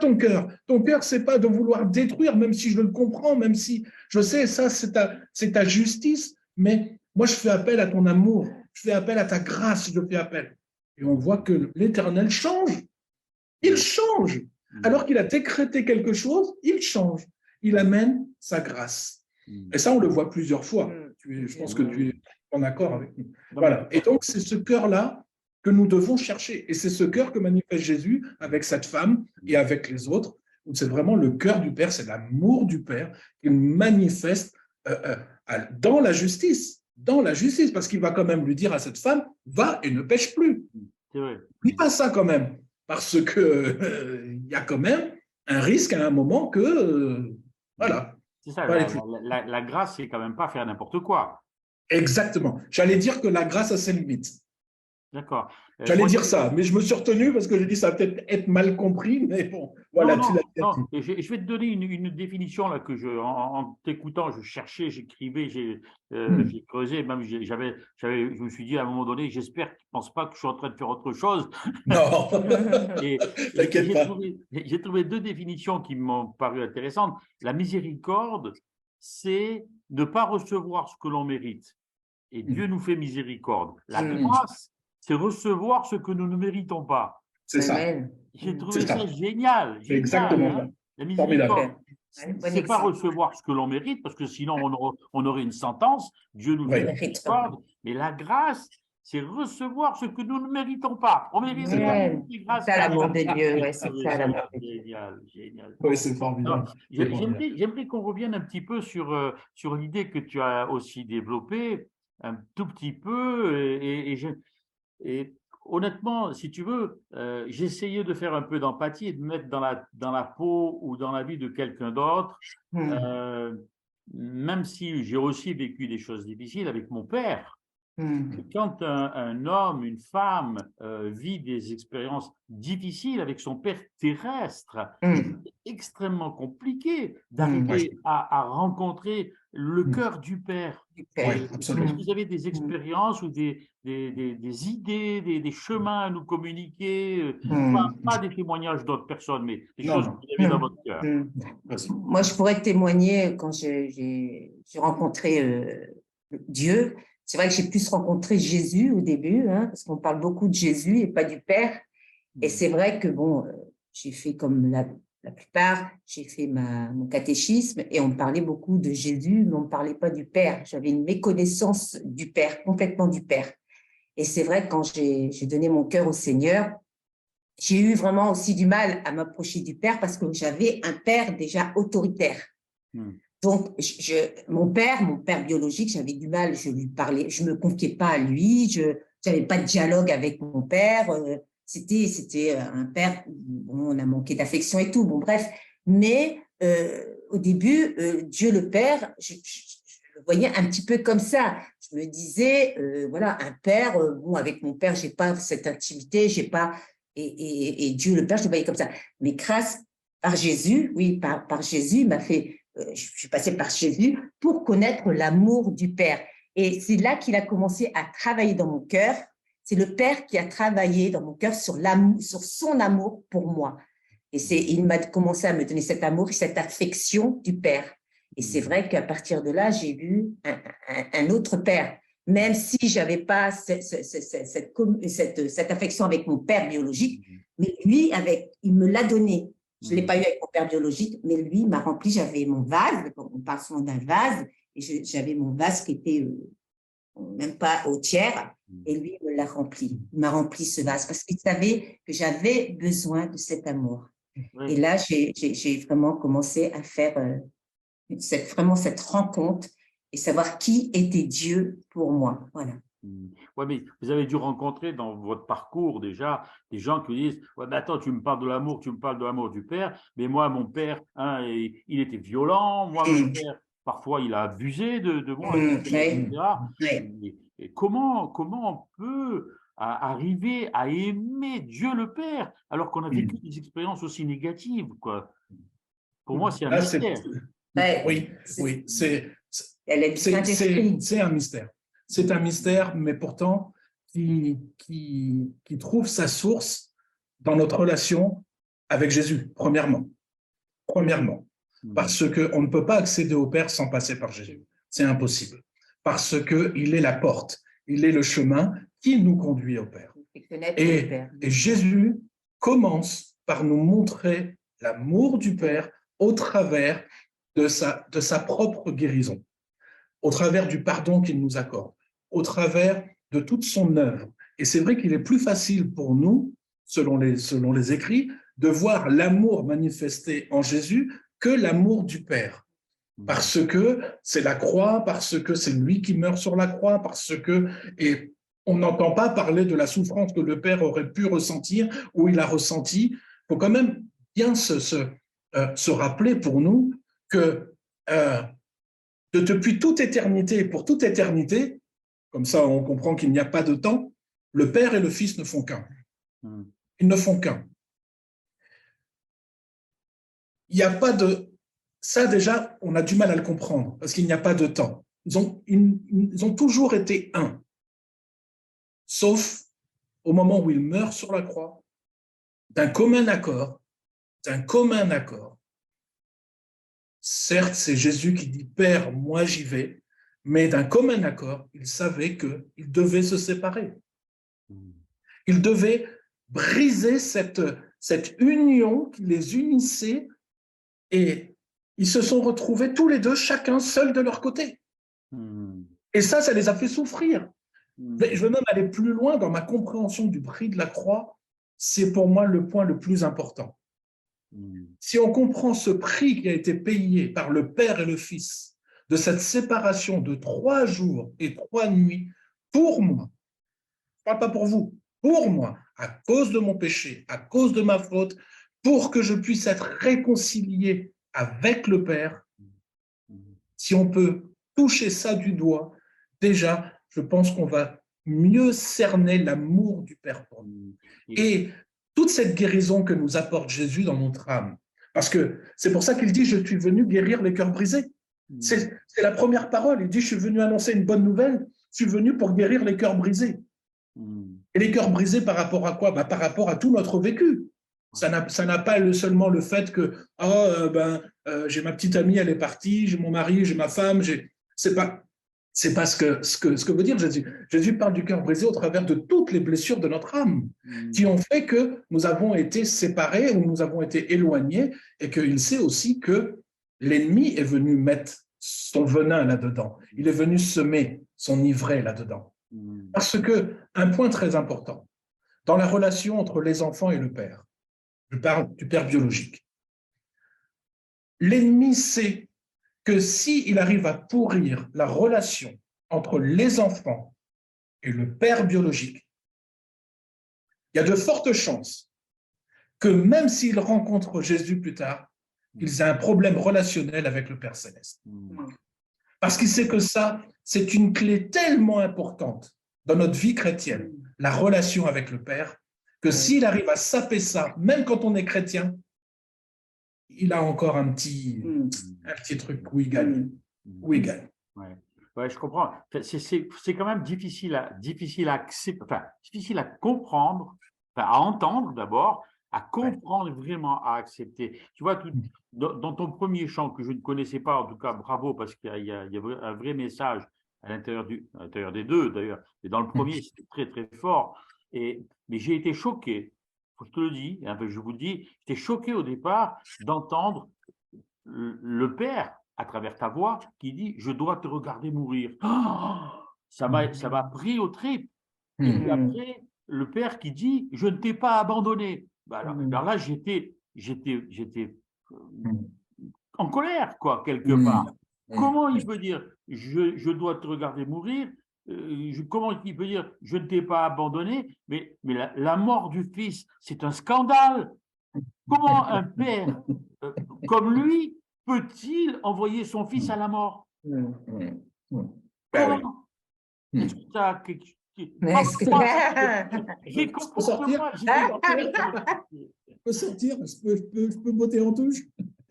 ton cœur. Ton cœur, c'est pas de vouloir détruire, même si je le comprends, même si je sais, ça, c'est ta justice, mais moi, je fais appel à ton amour, je fais appel à ta grâce, je fais appel. » Et on voit que l'Éternel change. Il change. Alors qu'il a décrété quelque chose, il change. Il amène sa grâce. Et ça, on le voit plusieurs fois. Je pense que tu es en accord avec nous. Voilà. Et donc, c'est ce cœur-là que nous devons chercher. Et c'est ce cœur que manifeste Jésus avec cette femme et avec les autres. C'est vraiment le cœur du Père, c'est l'amour du Père qu'il manifeste dans la justice. dans la justice, parce qu'il va quand même lui dire à cette femme, va et ne pêche plus. C'est vrai. N'oublie pas ça quand même, parce que il y a quand même un risque à un moment que, voilà. C'est ça, Pas aller plus. la grâce, c'est quand même pas faire n'importe quoi. Exactement. J'allais dire que la grâce a ses limites. D'accord. J'allais Moi, dire ça, mais je me suis retenu parce que j'ai dit ça va peut-être être mal compris, mais bon, voilà, non, tu l'as non, dit. non. Et je vais te donner une définition là que en t'écoutant, je cherchais, j'écrivais, j'ai creusé, même je me suis dit à un moment donné, j'espère qu'ils ne pensent pas que je suis en train de faire autre chose. Non, Et t'inquiète j'ai pas. trouvé deux définitions qui m'ont paru intéressantes. La miséricorde, c'est ne pas recevoir ce que l'on mérite. Et Dieu nous fait miséricorde. La grâce, c'est recevoir ce que nous ne méritons pas. C'est ça. Amen. J'ai trouvé C'est ça. ça génial. C'est exactement hein. ça. La miséricorde, Bon c'est pas exemple. recevoir ce que l'on mérite, parce que sinon on aurait une sentence. Dieu nous Oui. fait miséricorde. Mais la grâce, c'est recevoir ce que nous ne méritons pas. On mérite Amen. la grâce. C'est ça l'amour de Dieu, ouais, c'est Oui, ça l'amour de Dieu. génial, génial. Oui, c'est Non, formidable. C'est formidable. j'aimerais qu'on revienne un petit peu sur l'idée que tu as aussi développée, un tout petit peu, et honnêtement, si tu veux, j'essayais de faire un peu d'empathie et de me mettre dans la peau ou dans la vie de quelqu'un d'autre, même si j'ai aussi vécu des choses difficiles avec mon père. Quand un homme, une femme vit des expériences difficiles avec son père terrestre, c'est extrêmement compliqué d'arriver à rencontrer le cœur du père. Oui, Est-ce absolument. que vous avez des expériences ou des idées, des chemins à nous communiquer, pas des témoignages d'autres personnes, mais des Non, choses non. que vous avez dans votre cœur? Vas-y. Moi, je pourrais témoigner quand j'ai rencontré Dieu. C'est vrai que j'ai plus rencontré Jésus au début, hein, parce qu'on parle beaucoup de Jésus et pas du Père. Et c'est vrai que, bon, j'ai fait comme la plupart, j'ai fait mon catéchisme et on parlait beaucoup de Jésus, mais on ne parlait pas du Père. J'avais une méconnaissance du Père, complètement du Père. Et c'est vrai que quand j'ai donné mon cœur au Seigneur, j'ai eu vraiment aussi du mal à m'approcher du Père parce que j'avais un Père déjà autoritaire. Donc, mon père biologique, j'avais du mal, je lui parlais, je me confiais pas à lui, je n'avais pas de dialogue avec mon père. C'était un père, bon, on a manqué d'affection et tout, bon bref. Mais au début, Dieu le Père, je le voyais un petit peu comme ça. Je me disais, voilà, un père, bon, avec mon père, j'ai pas cette intimité, j'ai pas, et Dieu le Père, je le voyais comme ça. Mais grâce par Jésus, oui, par Jésus, il m'a fait. Je suis passée par Jésus pour connaître l'amour du Père. Et c'est là qu'il a commencé à travailler dans mon cœur. C'est le Père qui a travaillé dans mon cœur sur son amour pour moi. Et il m'a commencé à me donner cet amour, cette affection du Père. Et c'est vrai qu'à partir de là, j'ai vu un autre Père. Même si je n'avais pas cette affection avec mon père biologique, mais lui, il me l'a donné. Je ne l'ai pas eu avec mon père biologique, mais lui m'a rempli. J'avais mon vase, on parle souvent d'un vase, et j'avais mon vase qui était même pas au tiers, et lui me l'a rempli. Il m'a rempli ce vase parce qu'il savait que j'avais besoin de cet amour. Et là, j'ai vraiment commencé à faire vraiment cette rencontre et savoir qui était Dieu pour moi. Voilà. Oui, mais vous avez dû rencontrer dans votre parcours déjà des gens qui disent ouais, mais attends, tu me parles de l'amour, tu me parles de l'amour du Père, mais moi, mon père, hein, il était violent, moi, mon père, parfois, il a abusé de moi, etc. Et comment on peut arriver à aimer Dieu le Père alors qu'on a vécu des expériences aussi négatives, quoi? Pour moi, c'est un mystère. Oui, c'est un mystère. C'est un mystère, mais pourtant, qui trouve sa source dans notre relation avec Jésus, premièrement. Parce qu'on ne peut pas accéder au Père sans passer par Jésus. C'est impossible. Parce qu'il est la porte, il est le chemin qui nous conduit au Père. Et Jésus commence par nous montrer l'amour du Père au travers de sa propre guérison, au travers du pardon qu'il nous accorde, au travers de toute son œuvre. Et c'est vrai qu'il est plus facile pour nous, selon les écrits, de voir l'amour manifesté en Jésus que l'amour du Père. parce que c'est la croix, parce que c'est lui qui meurt sur la croix, parce que… Et on n'entend pas parler de la souffrance que le Père aurait pu ressentir ou il a ressenti. Il faut quand même bien se rappeler pour nous que depuis toute éternité et pour toute éternité, comme ça on comprend qu'il n'y a pas de temps, le Père et le Fils ne font qu'un. Ils ne font qu'un. Il n'y a pas de… Ça déjà, on a du mal à le comprendre parce qu'il n'y a pas de temps. Ils ont toujours été un. Sauf au moment où il meurt sur la croix, d'un commun accord, certes, c'est Jésus qui dit « Père, moi j'y vais », mais d'un commun accord, il savait qu'il devait se séparer. Il devait briser cette union qui les unissait et ils se sont retrouvés tous les deux, chacun seul de leur côté. Et ça les a fait souffrir. Je veux même aller plus loin dans ma compréhension du prix de la croix. C'est pour moi le point le plus important. Si on comprend ce prix qui a été payé par le Père et le Fils de cette séparation de 3 jours et 3 nuits pour moi, je ne parle pas pour vous, pour moi, à cause de mon péché, à cause de ma faute, pour que je puisse être réconcilié avec le Père, si on peut toucher ça du doigt, déjà, je pense qu'on va mieux cerner l'amour du Père pour nous. Et toute cette guérison que nous apporte Jésus dans notre âme, parce que c'est pour ça qu'il dit « Je suis venu guérir les cœurs brisés ». C'est la première parole. Il dit « Je suis venu annoncer une bonne nouvelle, je suis venu pour guérir les cœurs brisés ». Et les cœurs brisés par rapport à quoi? Par rapport à tout notre vécu. Ça n'a pas seulement le fait que j'ai ma petite amie, elle est partie, j'ai mon mari, j'ai ma femme, c'est pas ce que veut dire Jésus. Jésus parle du cœur brisé au travers de toutes les blessures de notre âme qui ont fait que nous avons été séparés ou nous avons été éloignés et qu'il sait aussi que l'ennemi est venu mettre son venin là-dedans. Il est venu semer son ivraie là-dedans. Parce que, un point très important, dans la relation entre les enfants et le père, je parle du père biologique, l'ennemi sait que s'il arrive à pourrir la relation entre les enfants et le père biologique, il y a de fortes chances que même s'il rencontre Jésus plus tard, ils aient un problème relationnel avec le Père Céleste. Parce qu'il sait que ça, c'est une clé tellement importante dans notre vie chrétienne, la relation avec le Père, que s'il arrive à saper ça, même quand on est chrétien, il a encore un petit truc où il gagne. Ouais, je comprends. C'est quand même difficile à accepter, difficile à comprendre, à entendre d'abord, à comprendre vraiment, à accepter. Tu vois, dans ton premier chant que je ne connaissais pas, en tout cas, bravo, parce qu'il y a un vrai message à l'intérieur des deux d'ailleurs. Mais dans le premier, c'était très très fort. Mais j'ai été choqué. Je te le dis, je vous le dis, j'étais choqué au départ d'entendre le Père, à travers ta voix, qui dit « Je dois te regarder mourir ». Ça m'a pris aux tripes. Et puis après, le Père qui dit « Je ne t'ai pas abandonné ». Alors là, j'étais en colère, quoi, quelque part. Comment il peut dire « Je dois te regarder mourir » comment il peut dire « Je ne t'ai pas abandonné », mais la mort du Fils, c'est un scandale. Comment un père comme lui peut-il envoyer son fils à la mort? Comment? Est-ce que ça a quelque chose? J'ai compris. Je peux sortir, je peux botter en touche.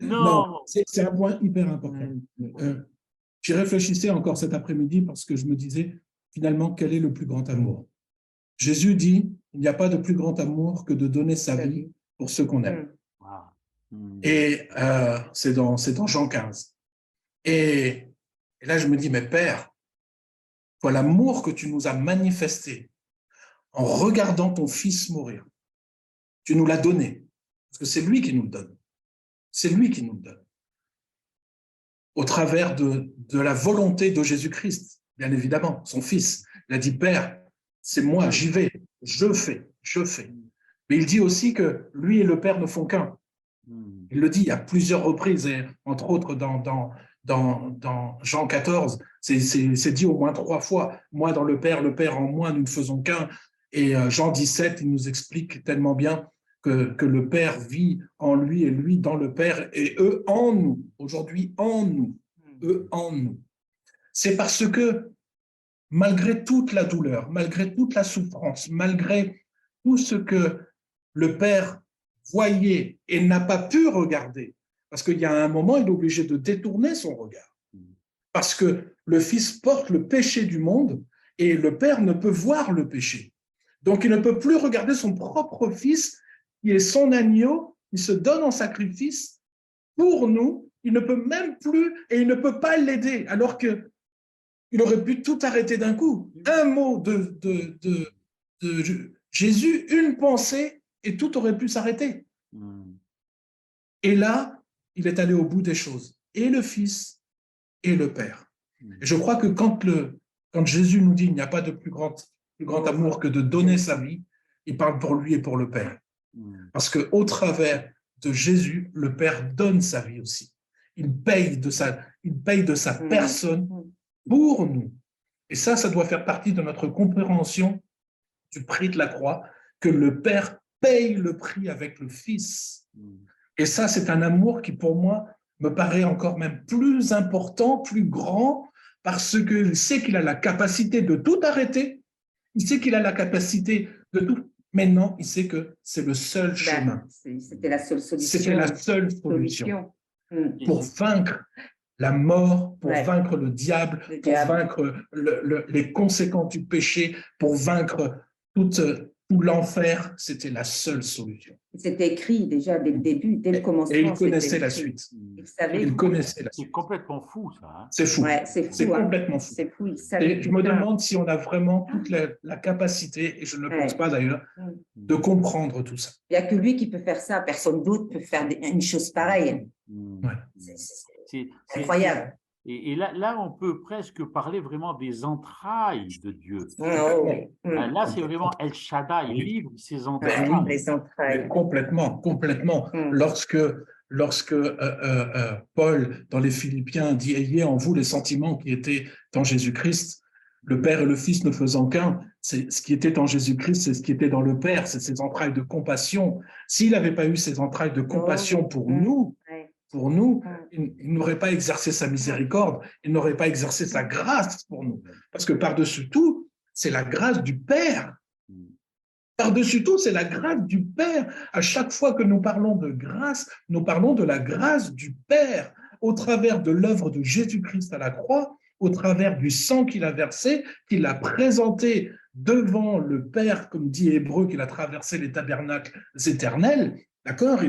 Non, c'est un point hyper important. J'y réfléchissais encore cet après-midi parce que je me disais, finalement, quel est le plus grand amour? Jésus dit, il n'y a pas de plus grand amour que de donner sa vie pour ceux qu'on aime. Et c'est dans Jean 15. Et là, je me dis, mais Père, voilà l'amour que tu nous as manifesté en regardant ton Fils mourir. Tu nous l'as donné, parce que c'est lui qui nous le donne. C'est lui qui nous le donne. Au travers de la volonté de Jésus-Christ, bien évidemment, son Fils. Il a dit, Père, c'est moi, j'y vais, je fais. Mais il dit aussi que lui et le Père ne font qu'un. Il le dit à plusieurs reprises, et entre autres dans dans Jean 14, c'est dit au moins 3 fois. Moi dans le Père en moi, nous ne faisons qu'un. Et Jean 17, il nous explique tellement bien que le Père vit en lui et lui dans le Père et eux en nous. Aujourd'hui, en nous. Eux en nous. C'est parce que malgré toute la douleur, malgré toute la souffrance, malgré tout ce que le Père voyait et n'a pas pu regarder, parce qu'il y a un moment, il est obligé de détourner son regard, parce que le Fils porte le péché du monde et le Père ne peut voir le péché. Donc, il ne peut plus regarder son propre Fils, qui est son agneau, il se donne en sacrifice pour nous, il ne peut même plus et il ne peut pas l'aider, alors que il aurait pu tout arrêter d'un coup. Un mot de Jésus, une pensée, et tout aurait pu s'arrêter. Et là, il est allé au bout des choses, et le Fils et le Père. Et je crois que quand Jésus nous dit qu'il n'y a pas de plus grand amour que de donner sa vie, il parle pour lui et pour le Père. Parce qu'au travers de Jésus, le Père donne sa vie aussi. Il paye de sa personne pour nous. Et ça doit faire partie de notre compréhension du prix de la croix, que le Père paye le prix avec le Fils. Et ça, c'est un amour qui, pour moi, me paraît encore même plus important, plus grand, parce qu'il sait qu'il a la capacité de tout arrêter, il sait qu'il a la capacité de tout. Maintenant, il sait que c'est le seul chemin. C'était la seule solution. C'était la seule solution pour vaincre la mort, pour vaincre le diable, pour vaincre les conséquences du péché, pour vaincre tout l'enfer. C'était la seule solution. C'était écrit déjà dès le début, dès le commencement. Et il connaissait la suite. Il connaissait la suite. C'est complètement fou, ça. Hein. C'est fou. Ouais, c'est fou. C'est complètement fou. C'est fou. Et je me demande si on a vraiment toute la capacité, et je ne le pense pas d'ailleurs, de comprendre tout ça. Il n'y a que lui qui peut faire ça. Personne d'autre peut faire une chose pareille. C'est incroyable. Et là, on peut presque parler vraiment des entrailles de Dieu. Là, c'est vraiment El Shaddai, il livre ses entrailles. Les entrailles. Complètement. Lorsque Paul, dans les Philippiens, dit « Ayez en vous les sentiments qui étaient en Jésus-Christ », le Père et le Fils ne faisant qu'un, c'est ce qui était en Jésus-Christ, c'est ce qui était dans le Père, c'est ses entrailles de compassion. S'il n'avait pas eu ces entrailles de compassion pour nous, il n'aurait pas exercé sa miséricorde, il n'aurait pas exercé sa grâce pour nous. Parce que par-dessus tout, c'est la grâce du Père. Par-dessus tout, c'est la grâce du Père. À chaque fois que nous parlons de grâce, nous parlons de la grâce du Père au travers de l'œuvre de Jésus-Christ à la croix, au travers du sang qu'il a versé, qu'il a présenté devant le Père, comme dit Hébreu, qu'il a traversé les tabernacles éternels. D'accord?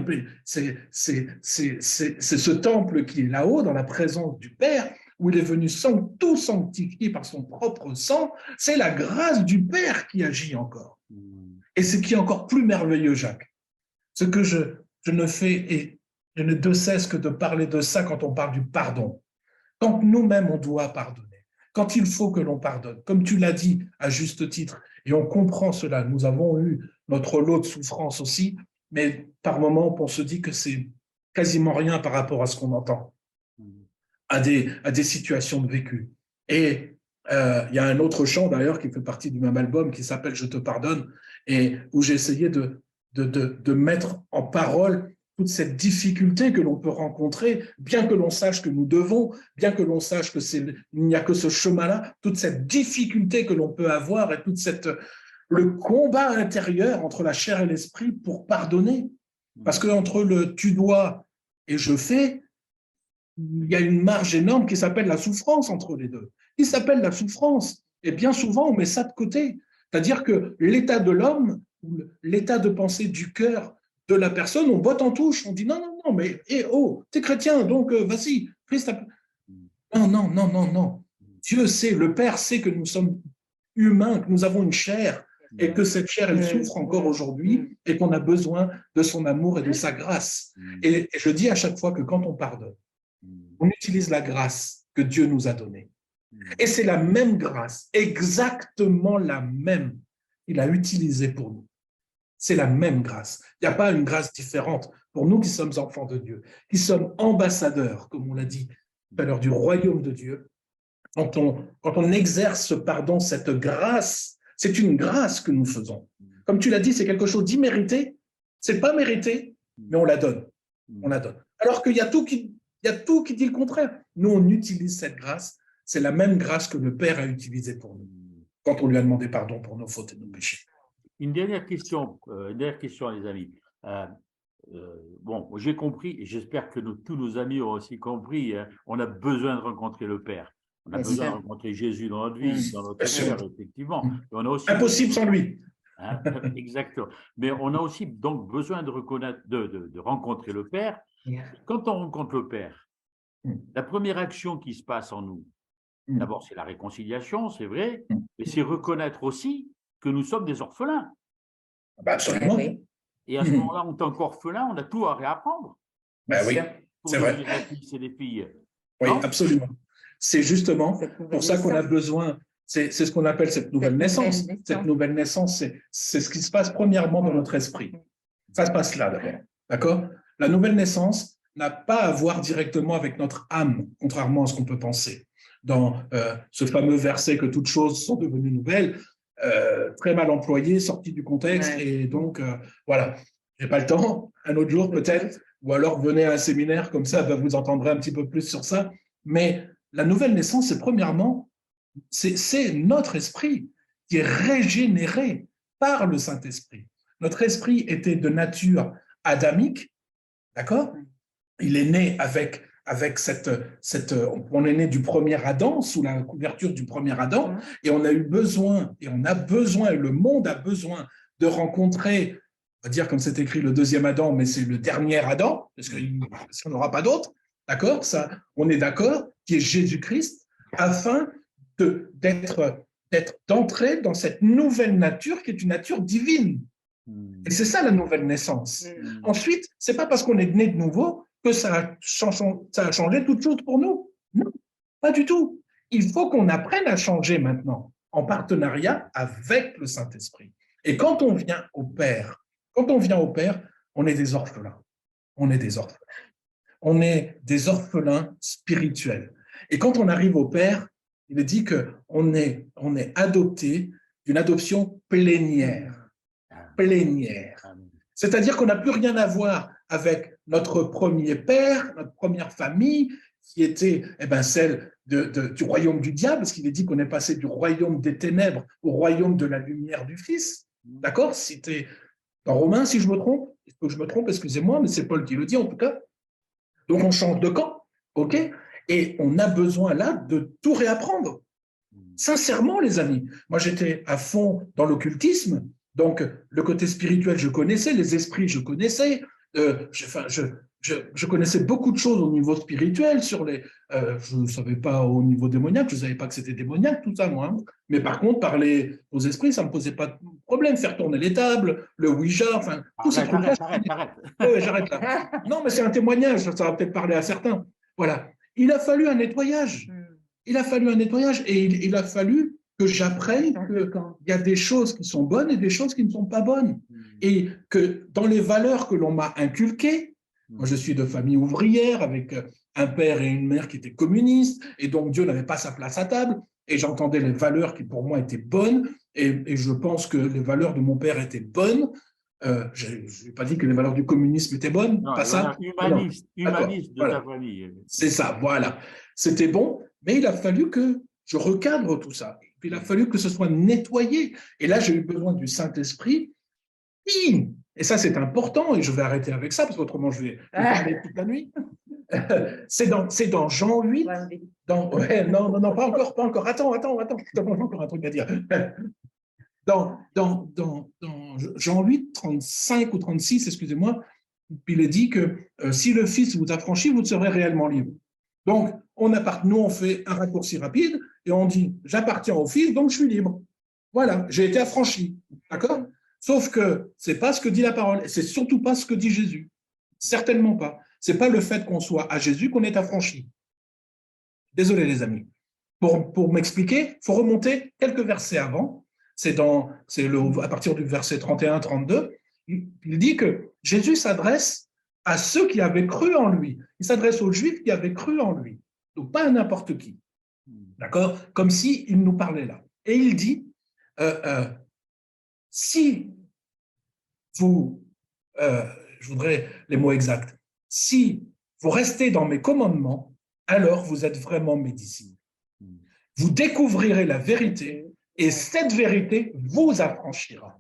C'est ce temple qui est là-haut, dans la présence du Père, où il est venu tout sanctifié par son propre sang. C'est la grâce du Père qui agit encore. Et ce qui est encore plus merveilleux, Jacques, ce que je ne fais, et je ne de cesse que de parler de ça quand on parle du pardon. Quand nous-mêmes, on doit pardonner, quand il faut que l'on pardonne, comme tu l'as dit à juste titre, et on comprend cela, nous avons eu notre lot de souffrance aussi, mais par moments, on se dit que c'est quasiment rien par rapport à ce qu'on entend, à des situations de vécu. Et il y a un autre chant d'ailleurs qui fait partie du même album qui s'appelle « Je te pardonne » et où j'ai essayé de mettre en parole toute cette difficulté que l'on peut rencontrer, bien que l'on sache que nous devons, bien que l'on sache qu'il n'y a que ce chemin-là, toute cette difficulté que l'on peut avoir et le combat intérieur entre la chair et l'esprit pour pardonner. Parce qu'entre le « tu dois » et « je fais », il y a une marge énorme qui s'appelle la souffrance entre les deux. Qui s'appelle la souffrance. Et bien souvent, on met ça de côté. C'est-à-dire que l'état de l'homme, l'état de pensée du cœur de la personne, on botte en touche. On dit non, mais t'es chrétien, donc vas-y. Christ Non. Dieu sait, le Père sait que nous sommes humains, que nous avons une chair, et que cette chair, elle souffre encore aujourd'hui, et qu'on a besoin de son amour et de sa grâce. Et je dis à chaque fois que quand on pardonne, on utilise la grâce que Dieu nous a donnée. Et c'est la même grâce, exactement la même, qu'il a utilisée pour nous. C'est la même grâce. Il n'y a pas une grâce différente pour nous qui sommes enfants de Dieu, qui sommes ambassadeurs, comme on l'a dit tout à l'heure, du royaume de Dieu, quand on exerce, pardon, cette grâce, c'est une grâce que nous faisons. Comme tu l'as dit, c'est quelque chose d'immérité. C'est pas mérité, mais on la donne. On la donne. Alors qu'il y a tout qui dit le contraire. Nous, on utilise cette grâce. C'est la même grâce que le Père a utilisée pour nous, quand on lui a demandé pardon pour nos fautes et nos péchés. Une dernière question, les amis. Bon, j'ai compris, et j'espère que tous nos amis ont aussi compris, hein, on a besoin de rencontrer le Père. On a besoin de rencontrer Jésus dans notre vie, dans notre cœur, effectivement. Et on a aussi Impossible sans lui. Hein, exactement. Mais on a aussi donc besoin de rencontrer le Père. Quand on rencontre le Père, la première action qui se passe en nous, d'abord c'est la réconciliation, c'est vrai, mais c'est reconnaître aussi que nous sommes des orphelins. Bah absolument. Et à ce moment-là, en tant qu'orphelin, on a tout à réapprendre. Ben oui, c'est vrai. Les fils et les filles. Oui, Non, absolument. C'est justement pour ça qu'on a besoin, c'est ce qu'on appelle cette nouvelle naissance. Cette nouvelle naissance, c'est ce qui se passe premièrement dans notre esprit. Ça se passe là d'abord, d'accord? La nouvelle naissance n'a pas à voir directement avec notre âme, contrairement à ce qu'on peut penser. Dans ce fameux verset que toutes choses sont devenues nouvelles, très mal employé, sorti du contexte, et donc voilà, j'ai pas le temps, un autre jour peut-être, ou alors venez à un séminaire comme ça, vous entendrez un petit peu plus sur ça. Mais la nouvelle naissance, c'est premièrement, c'est notre esprit qui est régénéré par le Saint-Esprit. Notre esprit était de nature adamique, d'accord? Il est né avec on est né du premier Adam, sous la couverture du premier Adam, et on a eu besoin, et le monde a besoin de rencontrer, on va dire comme c'est écrit le deuxième Adam, mais c'est le dernier Adam, parce qu'on n'aura pas d'autre, d'accord? Ça, on est d'accord, qui est Jésus-Christ, afin d'entrer dans cette nouvelle nature qui est une nature divine. Et c'est ça la nouvelle naissance. Ensuite, c'est pas parce qu'on est né de nouveau que ça a changé toute chose pour nous. Non, pas du tout. Il faut qu'on apprenne à changer maintenant, en partenariat avec le Saint-Esprit. Et quand on vient au Père, on est des orphelins. On est des orphelins. On est des orphelins spirituels. Et quand on arrive au Père, il est dit qu'on est adopté d'une adoption plénière. Plénière. C'est-à-dire qu'on n'a plus rien à voir avec notre premier père, notre première famille, qui était celle du royaume du diable, parce qu'il est dit qu'on est passé du royaume des ténèbres au royaume de la lumière du Fils. D'accord? C'était dans Romains, si je me trompe. Il faut que je me trompe, excusez-moi, mais c'est Paul qui le dit en tout cas. Donc on change de camp, ok? Et on a besoin là de tout réapprendre. Sincèrement, les amis. Moi, j'étais à fond dans l'occultisme. Donc, le côté spirituel, je connaissais, les esprits, je connaissais. Je connaissais beaucoup de choses au niveau spirituel, je ne savais pas au niveau démoniaque, je ne savais pas que c'était démoniaque, tout ça, moi. Hein. Mais par contre, parler aux esprits, ça ne me posait pas de problème. Faire tourner les tables, le Ouija, enfin, tous ces trucs-là. Arrête. Ouais, j'arrête là. Non, mais c'est un témoignage, ça va peut-être parler à certains. Voilà. Il a fallu un nettoyage. Et il a fallu que j'apprenne qu'il y a des choses qui sont bonnes et des choses qui ne sont pas bonnes. Et que dans les valeurs que l'on m'a inculquées, moi je suis de famille ouvrière avec un père et une mère qui étaient communistes, et donc Dieu n'avait pas sa place à table, et j'entendais les valeurs qui pour moi étaient bonnes, et je pense que les valeurs de mon père étaient bonnes. Je n'ai pas dit que les valeurs du communisme étaient bonnes, non, pas ça. Humaniste de ta famille. C'est ça, voilà. C'était bon, mais il a fallu que je recadre tout ça. Puis il a fallu que ce soit nettoyé. Et là, j'ai eu besoin du Saint-Esprit. Et ça, c'est important, et je vais arrêter avec ça, parce qu'autrement, je vais parler toute la nuit. C'est dans Jean 8. Non, pas encore. Attends, j'ai encore un truc à dire. Dans Jean 8, 35 ou 36, excusez-moi, il est dit que si le Fils vous affranchit, vous serez réellement libre. Donc, nous, on fait un raccourci rapide et on dit « j'appartiens au Fils, donc je suis libre ». Voilà, j'ai été affranchi, d'accord? Sauf que ce n'est pas ce que dit la parole, et c'est surtout pas ce que dit Jésus. Certainement pas. Ce n'est pas le fait qu'on soit à Jésus qu'on est affranchi. Désolé, les amis. Pour m'expliquer, il faut remonter quelques versets avant. À partir du verset 31-32. Il dit que Jésus s'adresse à ceux qui avaient cru en lui. Il s'adresse aux Juifs qui avaient cru en lui. donc pas à n'importe qui, d'accord? Comme s'il nous parlait là. Et il dit, si vous, je voudrais les mots exacts, si vous restez dans mes commandements, alors vous êtes vraiment mes disciples. Vous découvrirez la vérité et cette vérité vous affranchira.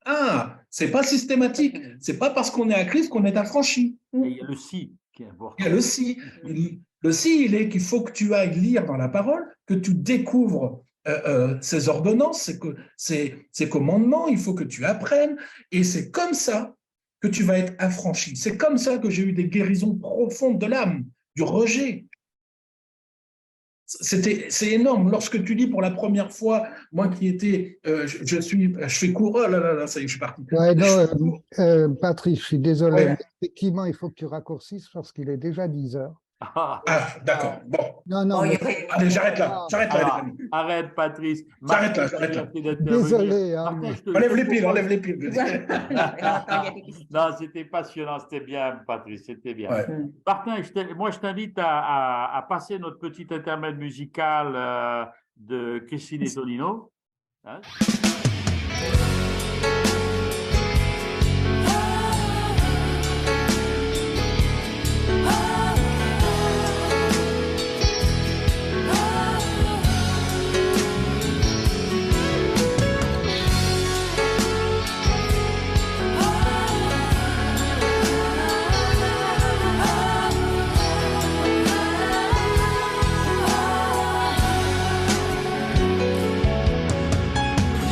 Ah, c'est pas systématique. C'est pas parce qu'on est à Christ qu'on est affranchi. Et il y a le si qui est important. Il y a le si. Le si, il est qu'il faut que tu ailles lire dans la parole, que tu découvres ces ordonnances, ces commandements, il faut que tu apprennes. Et c'est comme ça que tu vas être affranchi. C'est comme ça que j'ai eu des guérisons profondes de l'âme, du rejet. C'est énorme. Lorsque tu dis pour la première fois, moi qui étais, je fais cours, oh là là là, ça y est, je suis parti. Ouais, non, Patrice, je suis désolé, Ouais. mais effectivement, il faut que tu raccourcisses parce qu'il est déjà 10 heures. Ah, d'accord. Bon, Non, non, Oh, mais- allez, j'arrête là. J'arrête là, Ah, les amis. arrête, Patrice. J'arrête là, Martin, j'arrête là. merci d'intervenir. Désolé, hein, Martin, mais- je te- Enlève les piles, enlève les piles. Non, c'était passionnant, c'était bien, Patrice, c'était bien. Ouais. Martin, moi, je t'invite à passer notre petit intermède musical de Christine et Tonino. Hein?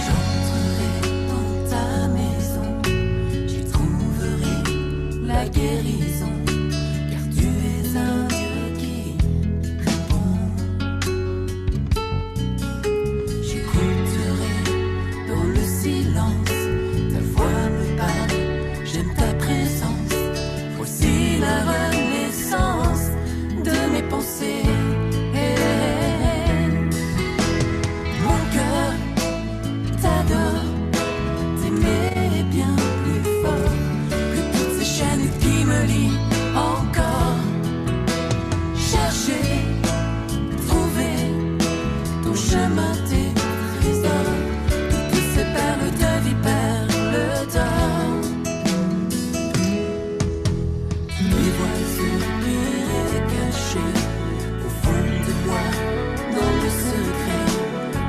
J'entrerai dans ta maison, j'y trouverai la guérison, car tu es un Dieu qui répond. J'écouterai dans le silence, ta voix me parle, j'aime ta présence. Voici la renaissance de mes pensées. Mon cœur t'adore, t'aimer bien plus fort que toutes ces chaînes qui me lient encore. Chercher, trouver ton chemin, tes trésors, toutes ces perles de vie, perles d'or. Tu les vois soupirer et cacher au fond de moi, dans le secret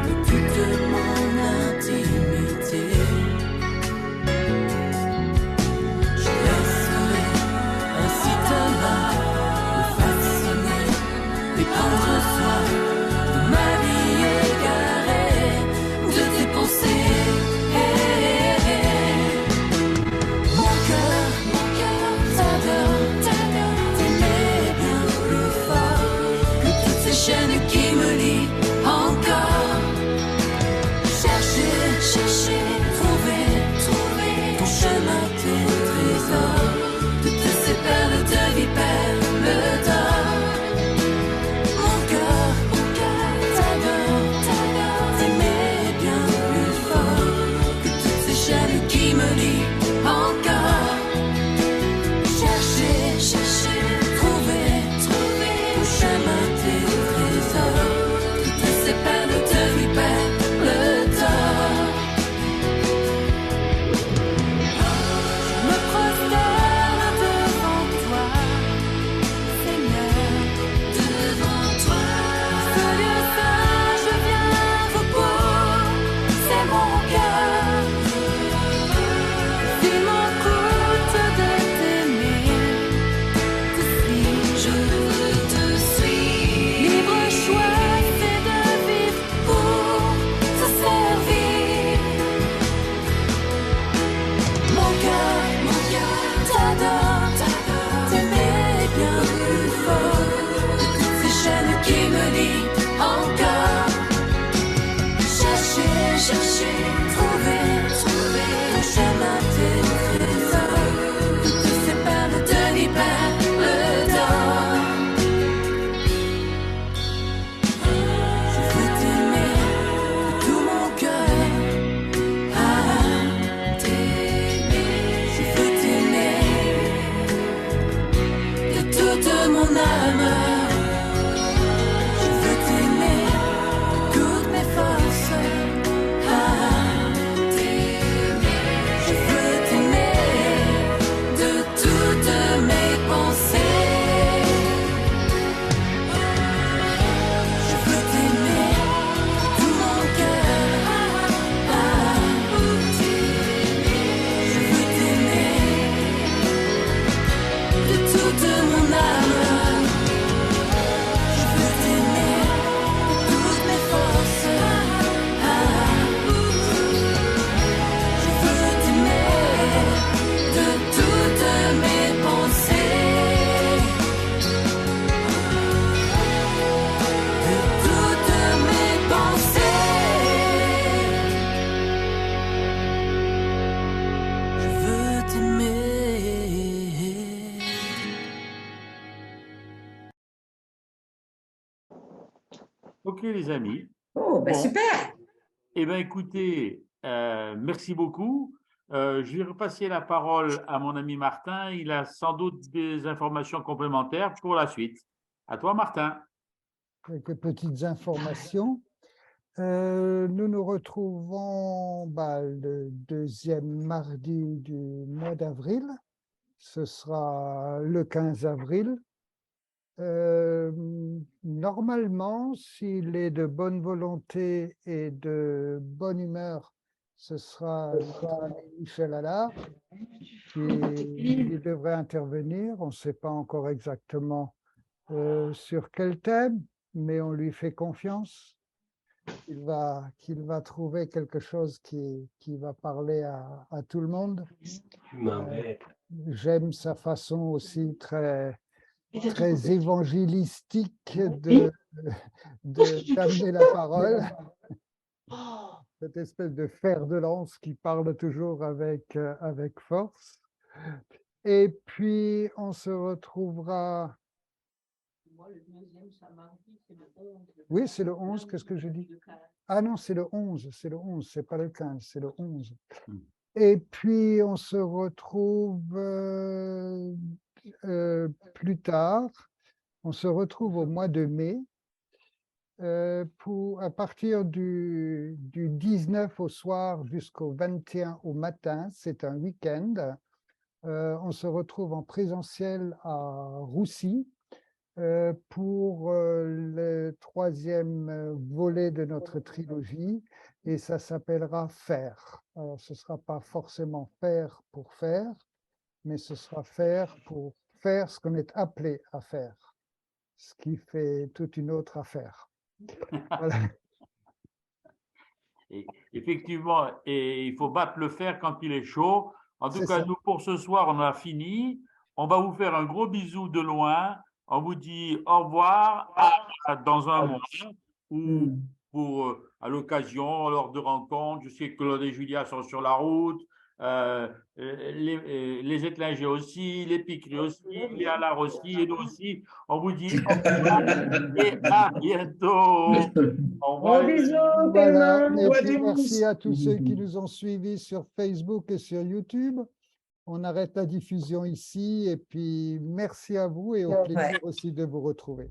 de toute mon intimité. Je laisserai ainsi ta main me fasciner et prendre soin de ma vie égarée, de tes pensées. Mon cœur t'adore, t'aimer bien plus fort que toutes ces chaînes qui me lient encore. Chercher, trouver ton chemin, tes trésors, toutes ces perles de vie, perles d'or. Mon cœur t'adore, t'aimer bien plus fort que toutes ces chaînes qui me lient encore. Chercher, trouver ton chemin, tes trésors, toutes ces perles de vie, perles d'or. Je me prosterne devant toi, Seigneur, devant toi. Ce lieu saint, je viens vous poser mon cœur. S'il m'écoute de t'aimer, je veux te suivre. Libre choix, c'est de vivre pour te servir. Mon cœur t'adore, t'aimer bien plus fort que toutes ces chaînes qui me lient encore. Chercher, trouver ton chemin, tes trésors, toutes ces perles de vie, perles d'or. Je veux t'aimer de tout mon cœur, t'aimer. Je veux t'aimer de toute mon âme. Ok, les amis. Oh, ben Bon. super. Eh bien, écoutez, merci beaucoup. Je vais repasser la parole à mon ami Martin. Il a sans doute des informations complémentaires pour la suite. À toi, Martin. Quelques petites informations. Nous nous retrouvons le deuxième mardi du mois d'avril. Ce sera le 15 avril. Normalement, s'il est de bonne volonté et de bonne humeur, ce sera notre ami Michel Allard qui devrait intervenir. On ne sait pas encore exactement sur quel thème, mais on lui fait confiance. Il va trouver quelque chose qui va parler à tout le monde. J'aime sa façon aussi très évangélistique d'amener la parole. Cette espèce de fer de lance qui parle toujours avec force. Et puis, on se retrouvera... Oui, c'est le 11, qu'est-ce que je dis? Ah non, c'est le 11, c'est pas le 15, c'est le 11. Et puis, on se retrouve plus tard, on se retrouve au mois de mai, à partir du 19 au soir jusqu'au 21 au matin, c'est un week-end. On se retrouve en présentiel à Roussy pour le troisième volet de notre trilogie, et ça s'appellera Faire. Alors, ce ne sera pas forcément faire pour faire, mais ce sera faire pour faire ce qu'on est appelé à faire, ce qui fait toute une autre affaire. Voilà. Et effectivement, et il faut battre le fer quand il est chaud. En tout C'est cas, ça. nous, pour ce soir, on a fini. On va vous faire un gros bisou de loin. On vous dit au revoir dans un mois ou à l'occasion, lors de rencontres. Je sais que Claude et Julia sont sur la route. Les Étlingers aussi, les Piqueries aussi, les Allard aussi, et nous aussi. On vous dit au revoir et à bientôt. Au revoir. Gros bisous, Voilà. Clément. Et puis, merci à tous ceux qui nous ont suivis sur Facebook et sur YouTube. On arrête la diffusion ici, et puis merci à vous et au plaisir aussi de vous retrouver.